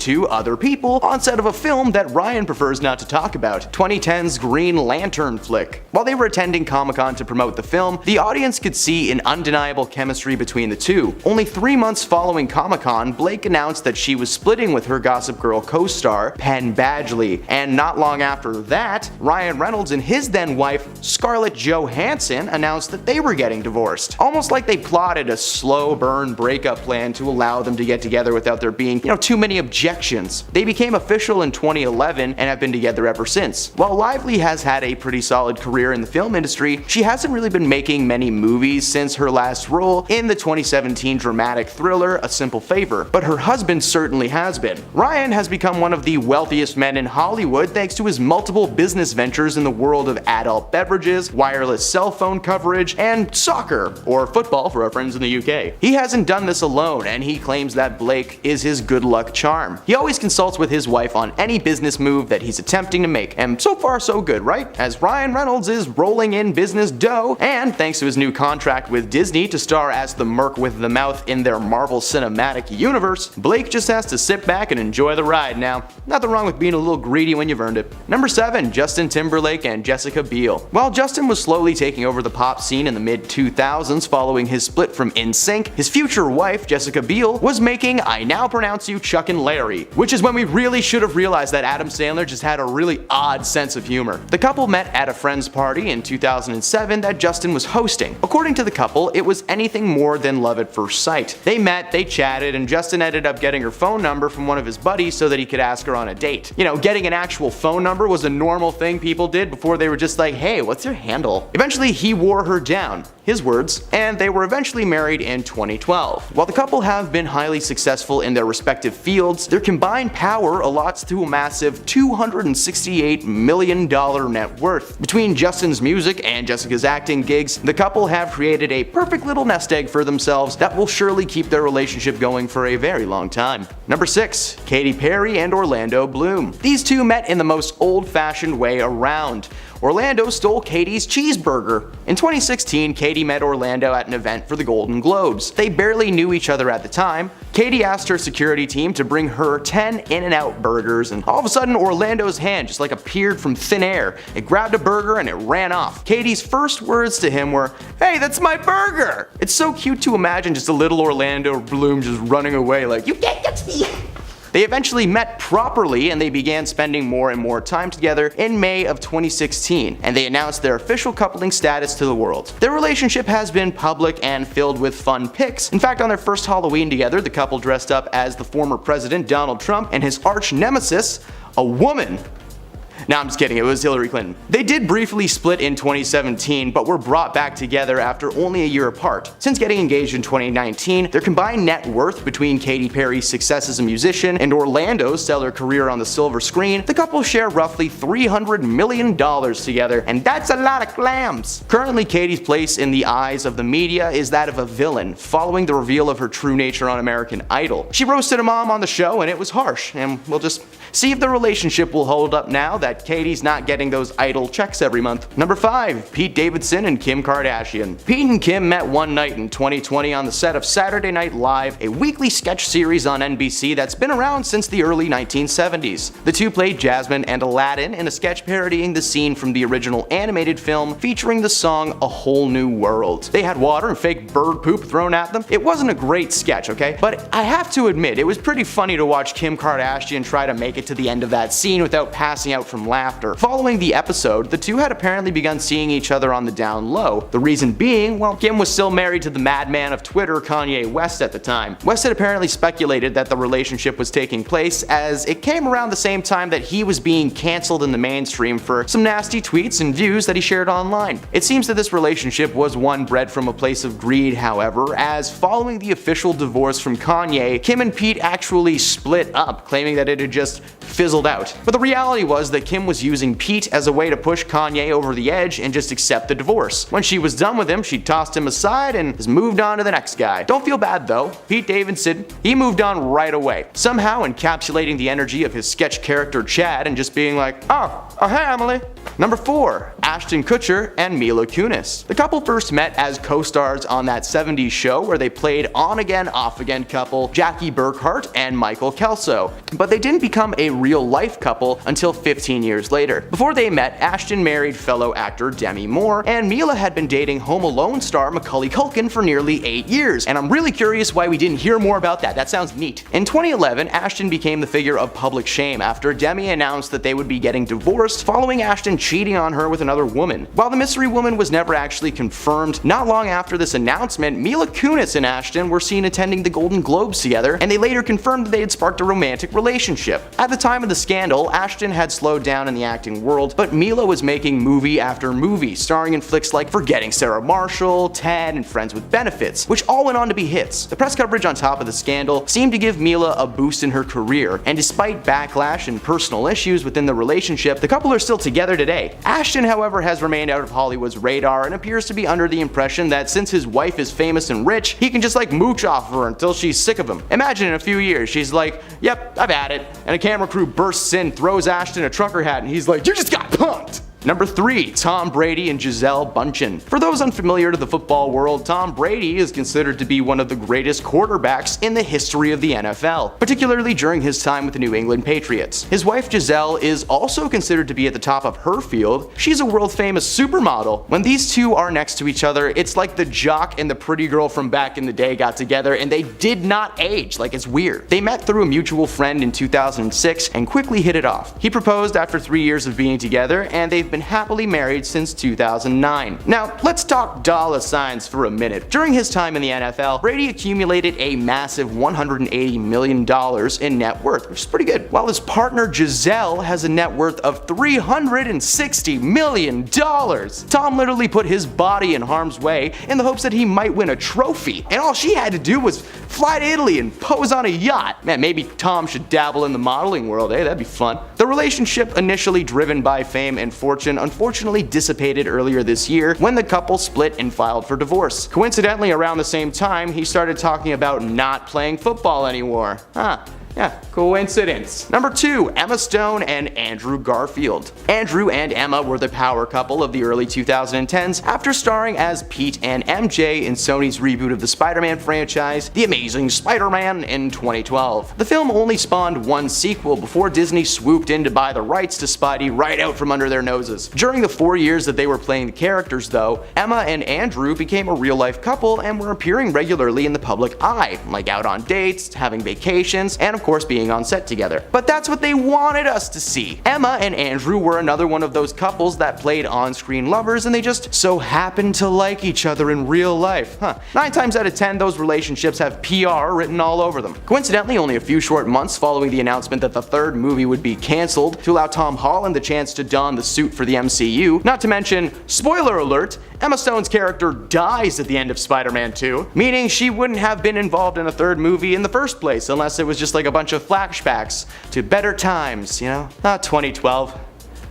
to other people on set of a film that Ryan prefers not to talk about, 2010's Green Lantern flick. While they were attending Comic-Con to promote the film, the audience could see an undeniable chemistry between the two. Only 3 months following Comic-Con, Blake announced that she was splitting with her Gossip Girl co-star, Penn Badgley, and not long after that, Ryan Reynolds and his then wife, Scarlett Johansson, announced that they were getting divorced. Almost like they plotted a slow burn breakup plan to allow them to get together without there being, too many objections. They became official in 2011 and have been together ever since. While Lively has had a pretty solid career in the film industry, she hasn't really been making many movies since her last role in the 2017 dramatic thriller A Simple Favor, but her husband certainly has been. Ryan has become one of the wealthiest men in Hollywood thanks to his multiple business ventures in the world of adult beverages, wireless wireless cell phone coverage, and soccer, or football for our friends in the UK. He hasn't done this alone, and he claims that Blake is his good luck charm. He always consults with his wife on any business move that he's attempting to make, and so far so good, right? As Ryan Reynolds is rolling in business dough, and thanks to his new contract with Disney to star as the Merc with the Mouth in their Marvel Cinematic Universe, Blake just has to sit back and enjoy the ride now. Nothing wrong with being a little greedy when you've earned it. Number 7. Justin Timberlake and Jessica Biel. While Justin was slowly taking over the pop scene in the mid-2000s following his split from NSYNC, his future wife, Jessica Biel, was making I Now Pronounce You Chuck and Larry, which is when we really should have realized that Adam Sandler just had a really odd sense of humor. The couple met at a friend's party in 2007 that Justin was hosting. According to the couple, it was anything more than love at first sight. They met, they chatted, and Justin ended up getting her phone number from one of his buddies so that he could ask her on a date. You know, getting an actual phone number was a normal thing people did before they were just like, hey, what's your handle? Eventually, he wore her down, his words, and they were eventually married in 2012. While the couple have been highly successful in their respective fields, their combined power allots to a massive $268 million net worth. Between Justin's music and Jessica's acting gigs, the couple have created a perfect little nest egg for themselves that will surely keep their relationship going for a very long time. Number 6. Katy Perry and Orlando Bloom. These two met in the most old-fashioned way around. Orlando stole Katy's cheeseburger. In 2016, Katy met Orlando at an event for the Golden Globes. They barely knew each other at the time. Katy asked her security team to bring her 10 In-N-Out burgers, and all of a sudden Orlando's hand just like appeared from thin air. It grabbed a burger and it ran off. Katy's first words to him were, "Hey, that's my burger!" It's so cute to imagine just a little Orlando Bloom just running away like, "You can't touch me!" They eventually met properly and they began spending more and more time together in May of 2016, and they announced their official coupling status to the world. Their relationship has been public and filled with fun pics. In fact, on their first Halloween together, the couple dressed up as the former president Donald Trump and his arch nemesis, a woman. No, I'm just kidding, it was Hillary Clinton. They did briefly split in 2017, but were brought back together after only a year apart. Since getting engaged in 2019, their combined net worth between Katy Perry's success as a musician and Orlando's stellar career on the silver screen, the couple share roughly $300 million together, and that's a lot of clams. Currently, Katy's place in the eyes of the media is that of a villain, following the reveal of her true nature on American Idol. She roasted a mom on the show, and it was harsh, and we'll just see if the relationship will hold up now that Katy's not getting those Idol checks every month. Number 5. Pete Davidson and Kim Kardashian. Pete and Kim met one night in 2020 on the set of Saturday Night Live, a weekly sketch series on NBC that's been around since the early 1970s. The two played Jasmine and Aladdin in a sketch parodying the scene from the original animated film featuring the song A Whole New World. They had water and fake bird poop thrown at them. It wasn't a great sketch, okay? But I have to admit, it was pretty funny to watch Kim Kardashian try to make it to the end of that scene without passing out from laughter. Following the episode, the two had apparently begun seeing each other on the down low. The reason being, well, Kim was still married to the madman of Twitter, Kanye West, at the time. West had apparently speculated that the relationship was taking place as it came around the same time that he was being cancelled in the mainstream for some nasty tweets and views that he shared online. It seems that this relationship was one bred from a place of greed, however, as following the official divorce from Kanye, Kim and Pete actually split up, claiming that it had just fizzled out. But the reality was that Kim was using Pete as a way to push Kanye over the edge and just accept the divorce. When she was done with him, she tossed him aside and has moved on to the next guy. Don't feel bad though. Pete Davidson, he moved on right away, somehow encapsulating the energy of his sketch character Chad and just being like, oh, hey Emily. Number 4. Ashton Kutcher and Mila Kunis. The couple first met as co-stars on that 70s show where they played on-again, off-again couple Jackie Burkhart and Michael Kelso, but they didn't become a real-life couple until 15 years later. Before they met, Ashton married fellow actor Demi Moore, and Mila had been dating Home Alone star Macaulay Culkin for nearly 8 years, and I'm really curious why we didn't hear more about that. That sounds neat. In 2011, Ashton became the figure of public shame after Demi announced that they would be getting divorced following Ashton cheating on her with another woman. While the mystery woman was never actually confirmed, not long after this announcement, Mila Kunis and Ashton were seen attending the Golden Globes together, and they later confirmed that they had sparked a romantic relationship. At the time of the scandal, Ashton had slowed down in the acting world, but Mila was making movie after movie, starring in flicks like Forgetting Sarah Marshall, Ted, and Friends with Benefits, which all went on to be hits. The press coverage on top of the scandal seemed to give Mila a boost in her career, and despite backlash and personal issues within the relationship, the couple are still together today. Ashton, however, has remained out of Hollywood's radar and appears to be under the impression that since his wife is famous and rich, he can just like mooch off of her until she's sick of him. Imagine in a few years, she's like, "Yep, I've had it," and a camera crew bursts in, throws Ashton a trucker hat, and he's like, "You just got punked!" Number 3. Tom Brady and Gisele Bündchen. For those unfamiliar to the football world, Tom Brady is considered to be one of the greatest quarterbacks in the history of the NFL, particularly during his time with the New England Patriots. His wife Gisele is also considered to be at the top of her field. She's a world famous supermodel. When these two are next to each other, it's like the jock and the pretty girl from back in the day got together and they did not age. Like, it's weird. They met through a mutual friend in 2006 and quickly hit it off. He proposed after 3 years of being together, and they've been happily married since 2009. Now, let's talk dollar signs for a minute. During his time in the NFL, Brady accumulated a massive $180 million in net worth, which is pretty good, while his partner Gisele has a net worth of $360 million. Tom literally put his body in harm's way in the hopes that he might win a trophy, and all she had to do was fly to Italy and pose on a yacht. Man, maybe Tom should dabble in the modeling world, that'd be fun. The relationship, initially driven by fame and fortune, unfortunately dissipated earlier this year when the couple split and filed for divorce. Coincidentally, around the same time, he started talking about not playing football anymore. Yeah, coincidence. Number 2, Emma Stone and Andrew Garfield. Andrew and Emma were the power couple of the early 2010s after starring as Pete and MJ in Sony's reboot of the Spider-Man franchise, The Amazing Spider-Man, in 2012. The film only spawned one sequel before Disney swooped in to buy the rights to Spidey right out from under their noses. During the 4 years that they were playing the characters, though, Emma and Andrew became a real-life couple and were appearing regularly in the public eye, like out on dates, having vacations, and of course being on set together. But that's what they wanted us to see. Emma and Andrew were another one of those couples that played on-screen lovers and they just so happened to like each other in real life. 9 times out of 10, those relationships have PR written all over them. Coincidentally, only a few short months following the announcement that the third movie would be cancelled to allow Tom Holland the chance to don the suit for the MCU, not to mention, spoiler alert, Emma Stone's character dies at the end of Spider-Man 2, meaning she wouldn't have been involved in a third movie in the first place unless it was just like a bunch of flashbacks to better times, you know? 2012.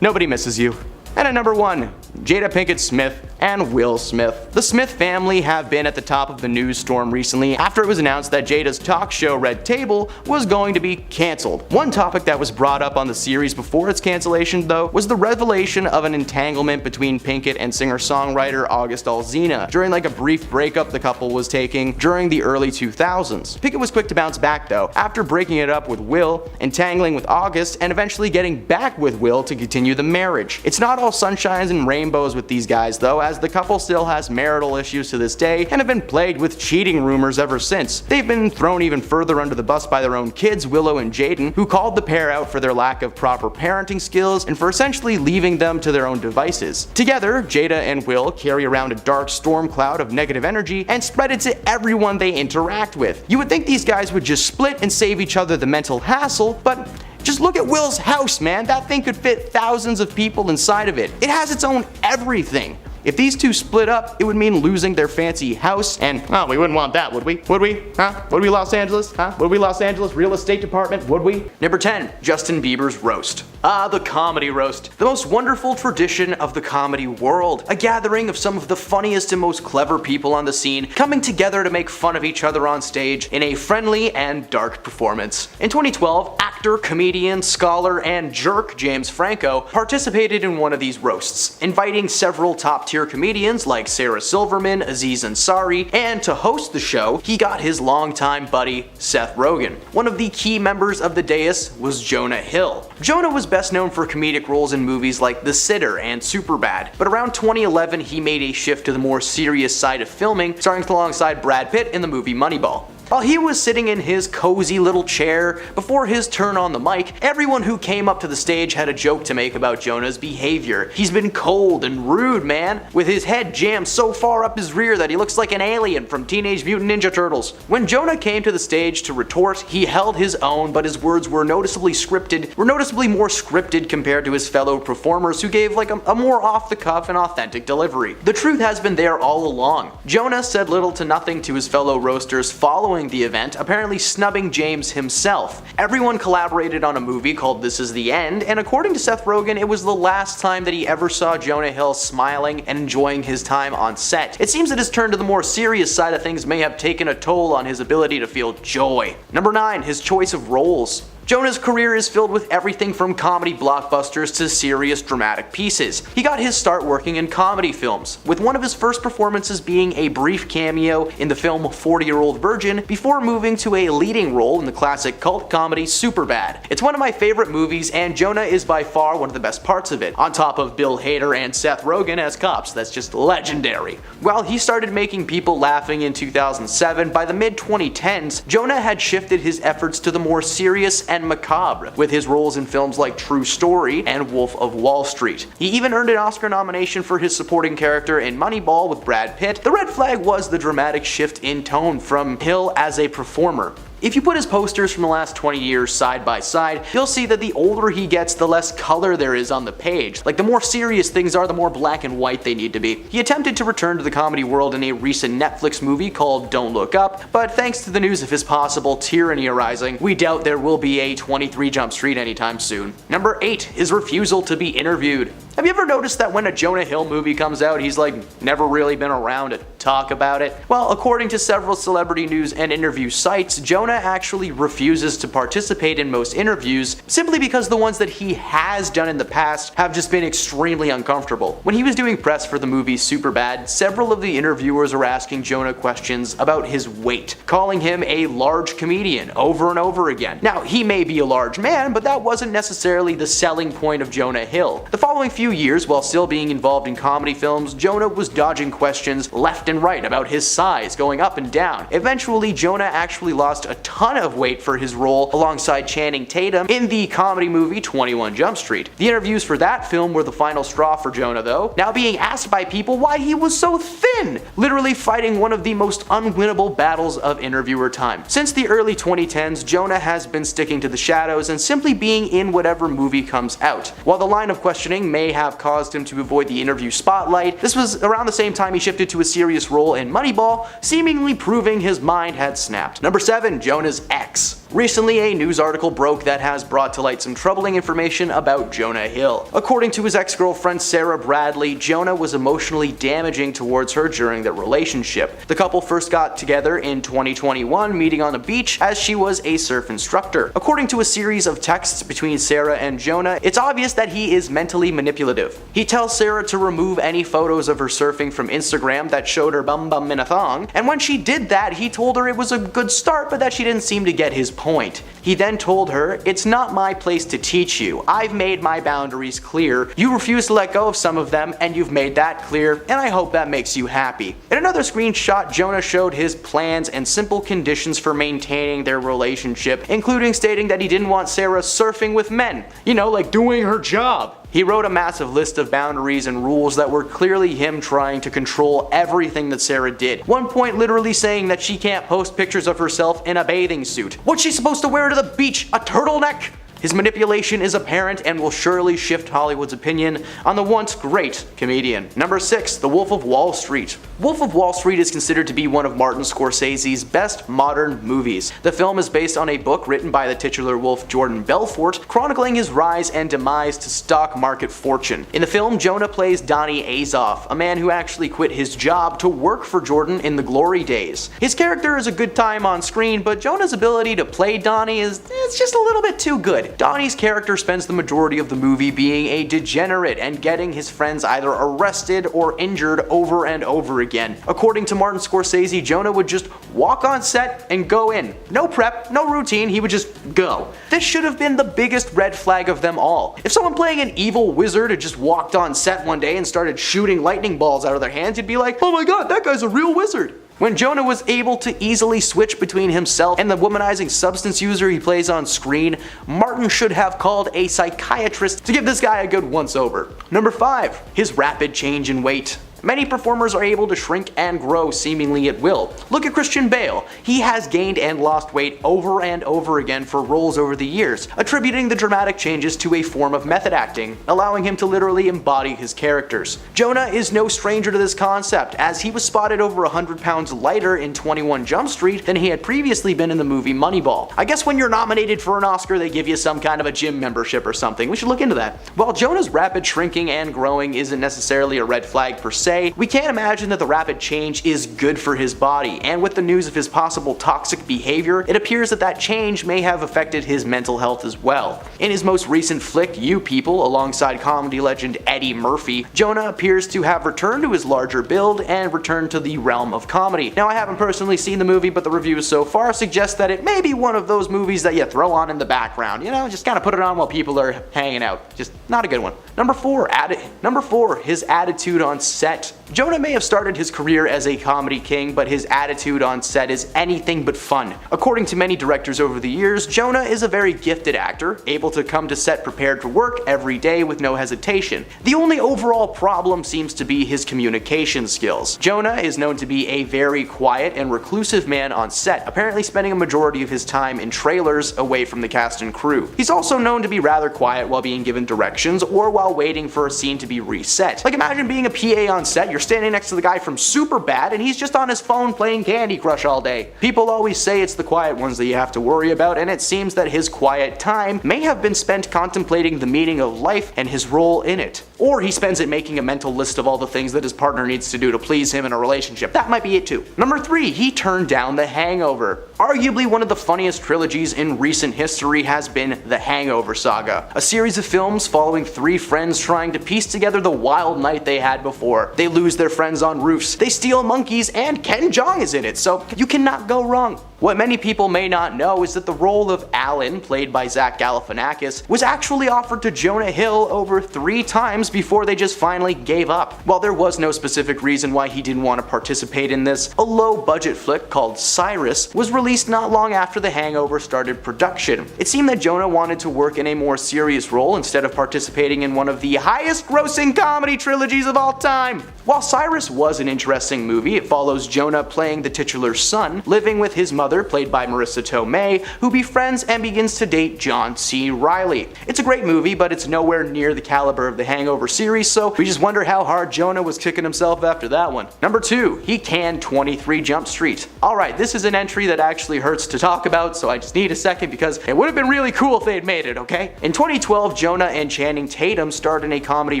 Nobody misses you. And at number 1, Jada Pinkett Smith and Will Smith. The Smith family have been at the top of the news storm recently after it was announced that Jada's talk show Red Table was going to be cancelled. One topic that was brought up on the series before its cancellation, though, was the revelation of an entanglement between Pinkett and singer-songwriter August Alsina during like a brief breakup the couple was taking during the early 2000s. Pinkett was quick to bounce back, though, after breaking it up with Will, entangling with August, and eventually getting back with Will to continue the marriage. It's not all sunshines and rainbows with these guys, though, as the couple still has marital issues to this day and have been plagued with cheating rumors ever since. They've been thrown even further under the bus by their own kids, Willow and Jaden, who called the pair out for their lack of proper parenting skills and for essentially leaving them to their own devices. Together, Jada and Will carry around a dark storm cloud of negative energy and spread it to everyone they interact with. You would think these guys would just split and save each other the mental hassle, but just look at Will's house, man. That thing could fit thousands of people inside of it. It has its own everything. If these two split up, it would mean losing their fancy house, and we wouldn't want that, would we? Would we? Would we, Los Angeles? Would we, Los Angeles real estate department? Would we? Number 10, Justin Bieber's roast. The comedy roast. The most wonderful tradition of the comedy world. A gathering of some of the funniest and most clever people on the scene coming together to make fun of each other on stage in a friendly and dark performance. In 2012, actor, comedian, scholar, and jerk James Franco participated in one of these roasts, inviting several top-tier comedians like Sarah Silverman, Aziz Ansari, and to host the show, he got his longtime buddy Seth Rogen. One of the key members of the dais was Jonah Hill. Jonah was best known for comedic roles in movies like The Sitter and Superbad, but around 2011 he made a shift to the more serious side of filming, starring alongside Brad Pitt in the movie Moneyball. While he was sitting in his cozy little chair before his turn on the mic, everyone who came up to the stage had a joke to make about Jonah's behavior. He's been cold and rude, man, with his head jammed so far up his rear that he looks like an alien from Teenage Mutant Ninja Turtles. When Jonah came to the stage to retort, he held his own, but his words were noticeably more scripted compared to his fellow performers who gave like a more off-the-cuff and authentic delivery. The truth has been there all along. Jonah said little to nothing to his fellow roasters following the event, apparently snubbing James himself. Everyone collaborated on a movie called This Is the End, and according to Seth Rogen, it was the last time that he ever saw Jonah Hill smiling and enjoying his time on set. It seems that his turn to the more serious side of things may have taken a toll on his ability to feel joy. Number 9. His choice of roles. Jonah's career is filled with everything from comedy blockbusters to serious dramatic pieces. He got his start working in comedy films, with one of his first performances being a brief cameo in the film 40-Year-Old Virgin before moving to a leading role in the classic cult comedy Superbad. It's one of my favorite movies, and Jonah is by far one of the best parts of it, on top of Bill Hader and Seth Rogen as cops. That's just legendary. While he started making people laughing in 2007, by the mid-2010s, Jonah had shifted his efforts to the more serious and macabre, with his roles in films like True Story and Wolf of Wall Street. He even earned an Oscar nomination for his supporting character in Moneyball with Brad Pitt. The red flag was the dramatic shift in tone from Hill as a performer. If you put his posters from the last 20 years side by side, you'll see that the older he gets, the less color there is on the page. Like, the more serious things are, the more black and white they need to be. He attempted to return to the comedy world in a recent Netflix movie called Don't Look Up, but thanks to the news of his possible tyranny arising, we doubt there will be a 23 Jump Street anytime soon. Number 8. His refusal to be interviewed. Have you ever noticed that when a Jonah Hill movie comes out, he's like never really been around to talk about it? Well, according to several celebrity news and interview sites, Jonah actually refuses to participate in most interviews simply because the ones that he has done in the past have just been extremely uncomfortable. When he was doing press for the movie Superbad, several of the interviewers were asking Jonah questions about his weight, calling him a large comedian over and over again. Now, he may be a large man, but that wasn't necessarily the selling point of Jonah Hill. The following few years, while still being involved in comedy films, Jonah was dodging questions left and right about his size, going up and down. Eventually, Jonah actually lost a ton of weight for his role alongside Channing Tatum in the comedy movie 21 Jump Street. The interviews for that film were the final straw for Jonah, though, now being asked by people why he was so thin, literally fighting one of the most unwinnable battles of interviewer time. Since the early 2010s, Jonah has been sticking to the shadows and simply being in whatever movie comes out. While the line of questioning may have caused him to avoid the interview spotlight, this was around the same time he shifted to a serious role in Moneyball, seemingly proving his mind had snapped. Number 7. Jonah's ex. Recently, a news article broke that has brought to light some troubling information about Jonah Hill. According to his ex-girlfriend Sarah Bradley, Jonah was emotionally damaging towards her during their relationship. The couple first got together in 2021, meeting on a beach as she was a surf instructor. According to a series of texts between Sarah and Jonah, it's obvious that he is mentally manipulative. He tells Sarah to remove any photos of her surfing from Instagram that showed her bum bum in a thong, and when she did that, he told her it was a good start, but that she didn't seem to get his point. He then told her, "It's not my place to teach you. I've made my boundaries clear. You refuse to let go of some of them, and you've made that clear, and I hope that makes you happy." In another screenshot, Jonah showed his plans and simple conditions for maintaining their relationship, including stating that he didn't want Sarah surfing with men. You know, like doing her job. He wrote a massive list of boundaries and rules that were clearly him trying to control everything that Sarah did. One point literally saying that she can't post pictures of herself in a bathing suit. What's she supposed to wear to the beach? A turtleneck? His manipulation is apparent and will surely shift Hollywood's opinion on the once great comedian. Number 6. The Wolf of Wall Street. Wolf of Wall Street is considered to be one of Martin Scorsese's best modern movies. The film is based on a book written by the titular wolf Jordan Belfort, chronicling his rise and demise to stock market fortune. In the film, Jonah plays Donnie Azoff, a man who actually quit his job to work for Jordan in the glory days. His character is a good time on screen, but Jonah's ability to play Donnie is just a little bit too good. Donnie's character spends the majority of the movie being a degenerate and getting his friends either arrested or injured over and over again. According to Martin Scorsese, Jonah would just walk on set and go in. No prep, no routine, he would just go. This should have been the biggest red flag of them all. If someone playing an evil wizard had just walked on set one day and started shooting lightning balls out of their hands, you'd be like, oh my god, that guy's a real wizard. When Jonah was able to easily switch between himself and the womanizing substance user he plays on screen, Martin should have called a psychiatrist to give this guy a good once-over. Number 5. His rapid change in weight. Many performers are able to shrink and grow seemingly at will. Look at Christian Bale. He has gained and lost weight over and over again for roles over the years, attributing the dramatic changes to a form of method acting, allowing him to literally embody his characters. Jonah is no stranger to this concept, as he was spotted over 100 pounds lighter in 21 Jump Street than he had previously been in the movie Moneyball. I guess when you're nominated for an Oscar, they give you some kind of a gym membership or something. We should look into that. While Jonah's rapid shrinking and growing isn't necessarily a red flag per se, we can't imagine that the rapid change is good for his body, and with the news of his possible toxic behavior, it appears that that change may have affected his mental health as well. In his most recent flick, You People, alongside comedy legend Eddie Murphy, Jonah appears to have returned to his larger build and returned to the realm of comedy. Now, I haven't personally seen the movie, but the reviews so far suggest that it may be one of those movies that you throw on in the background, you know, just kind of put it on while people are hanging out. Just not a good one. Number 4, his attitude on set. Jonah may have started his career as a comedy king, but his attitude on set is anything but fun. According to many directors over the years, Jonah is a very gifted actor, able to come to set prepared for work every day with no hesitation. The only overall problem seems to be his communication skills. Jonah is known to be a very quiet and reclusive man on set, apparently spending a majority of his time in trailers away from the cast and crew. He's also known to be rather quiet while being given directions or while waiting for a scene to be reset. Like, imagine being a PA on set, you're standing next to the guy from Superbad and he's just on his phone playing Candy Crush all day. People always say it's the quiet ones that you have to worry about, and it seems that his quiet time may have been spent contemplating the meaning of life and his role in it. Or he spends it making a mental list of all the things that his partner needs to do to please him in a relationship. That might be it too. Number 3, he turned down The Hangover. Arguably one of the funniest trilogies in recent history has been The Hangover Saga, a series of films following 3 friends trying to piece together the wild night they had before. They lose their friends on roofs, they steal monkeys, and Ken Jeong is in it, so you cannot go wrong. What many people may not know is that the role of Alan, played by Zach Galifianakis, was actually offered to Jonah Hill over 3 times before they just finally gave up. While there was no specific reason why he didn't want to participate in this, a low-budget flick called Cyrus was released not long after The Hangover started production. It seemed that Jonah wanted to work in a more serious role instead of participating in one of the highest-grossing comedy trilogies of all time. While Cyrus was an interesting movie, it follows Jonah playing the titular son, living with his mother, played by Marissa Tomei, who befriends and begins to date John C. Reilly. It's a great movie, but it's nowhere near the caliber of the Hangover series, so we just wonder how hard Jonah was kicking himself after that one. Number 2, he canned 23 Jump Street. Alright, this is an entry that actually hurts to talk about, so I just need a second because it would have been really cool if they had made it, okay? In 2012, Jonah and Channing Tatum starred in a comedy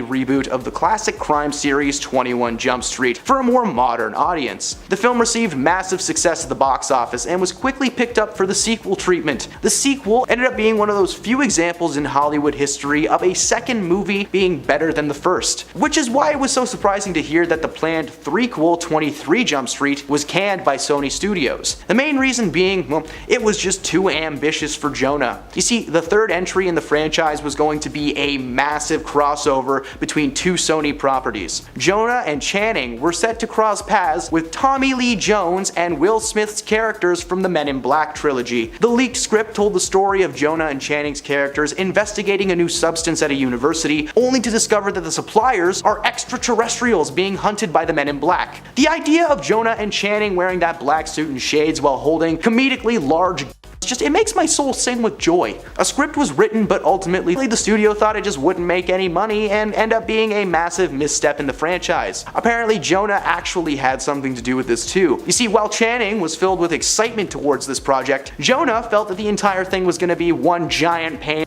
reboot of the classic crime series 21 Jump Street for a more modern audience. The film received massive success at the box office and was quickly picked up for the sequel treatment. The sequel ended up being one of those few examples in Hollywood history of a second movie being better than the first, which is why it was so surprising to hear that the planned threequel 23 Jump Street was canned by Sony Studios. The main reason being, well, it was just too ambitious for Jonah. You see, the third entry in the franchise was going to be a massive crossover between 2 Sony properties. Jonah and Channing were set to cross paths with Tommy Lee Jones and Will Smith's characters from the Men in Black trilogy. The leaked script told the story of Jonah and Channing's characters investigating a new substance at a university, only to discover that the suppliers are extraterrestrials being hunted by the Men in Black. The idea of Jonah and Channing wearing that black suit and shades while holding comedically large it makes my soul sing with joy. A script was written, but ultimately the studio thought it just wouldn't make any money and end up being a massive misstep in the franchise. Apparently Jonah actually had something to do with this too. You see, while Channing was filled with excitement towards this project, Jonah felt that the entire thing was going to be one giant pain.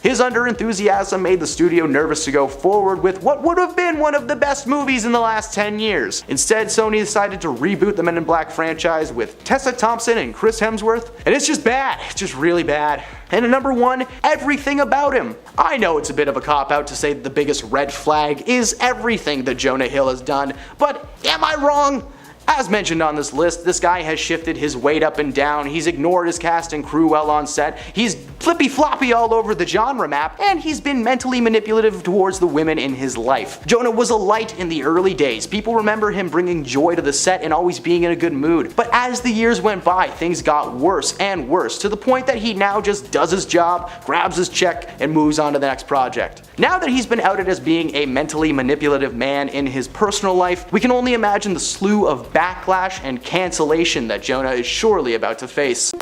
His under-enthusiasm made the studio nervous to go forward with what would have been one of the best movies in the last 10 years. Instead, Sony decided to reboot the Men in Black franchise with Tessa Thompson and Chris Hemsworth, and it's just bad. It's just really bad. And at number 1, everything about him. I know it's a bit of a cop-out to say that the biggest red flag is everything that Jonah Hill has done, but am I wrong? As mentioned on this list, this guy has shifted his weight up and down, he's ignored his cast and crew while on set, he's flippy-floppy all over the genre map, and he's been mentally manipulative towards the women in his life. Jonah was a light in the early days. People remember him bringing joy to the set and always being in a good mood. But as the years went by, things got worse and worse, to the point that he now just does his job, grabs his check, and moves on to the next project. Now that he's been outed as being a mentally manipulative man in his personal life, we can only imagine the slew of backlash and cancellation that Jonah is surely about to face.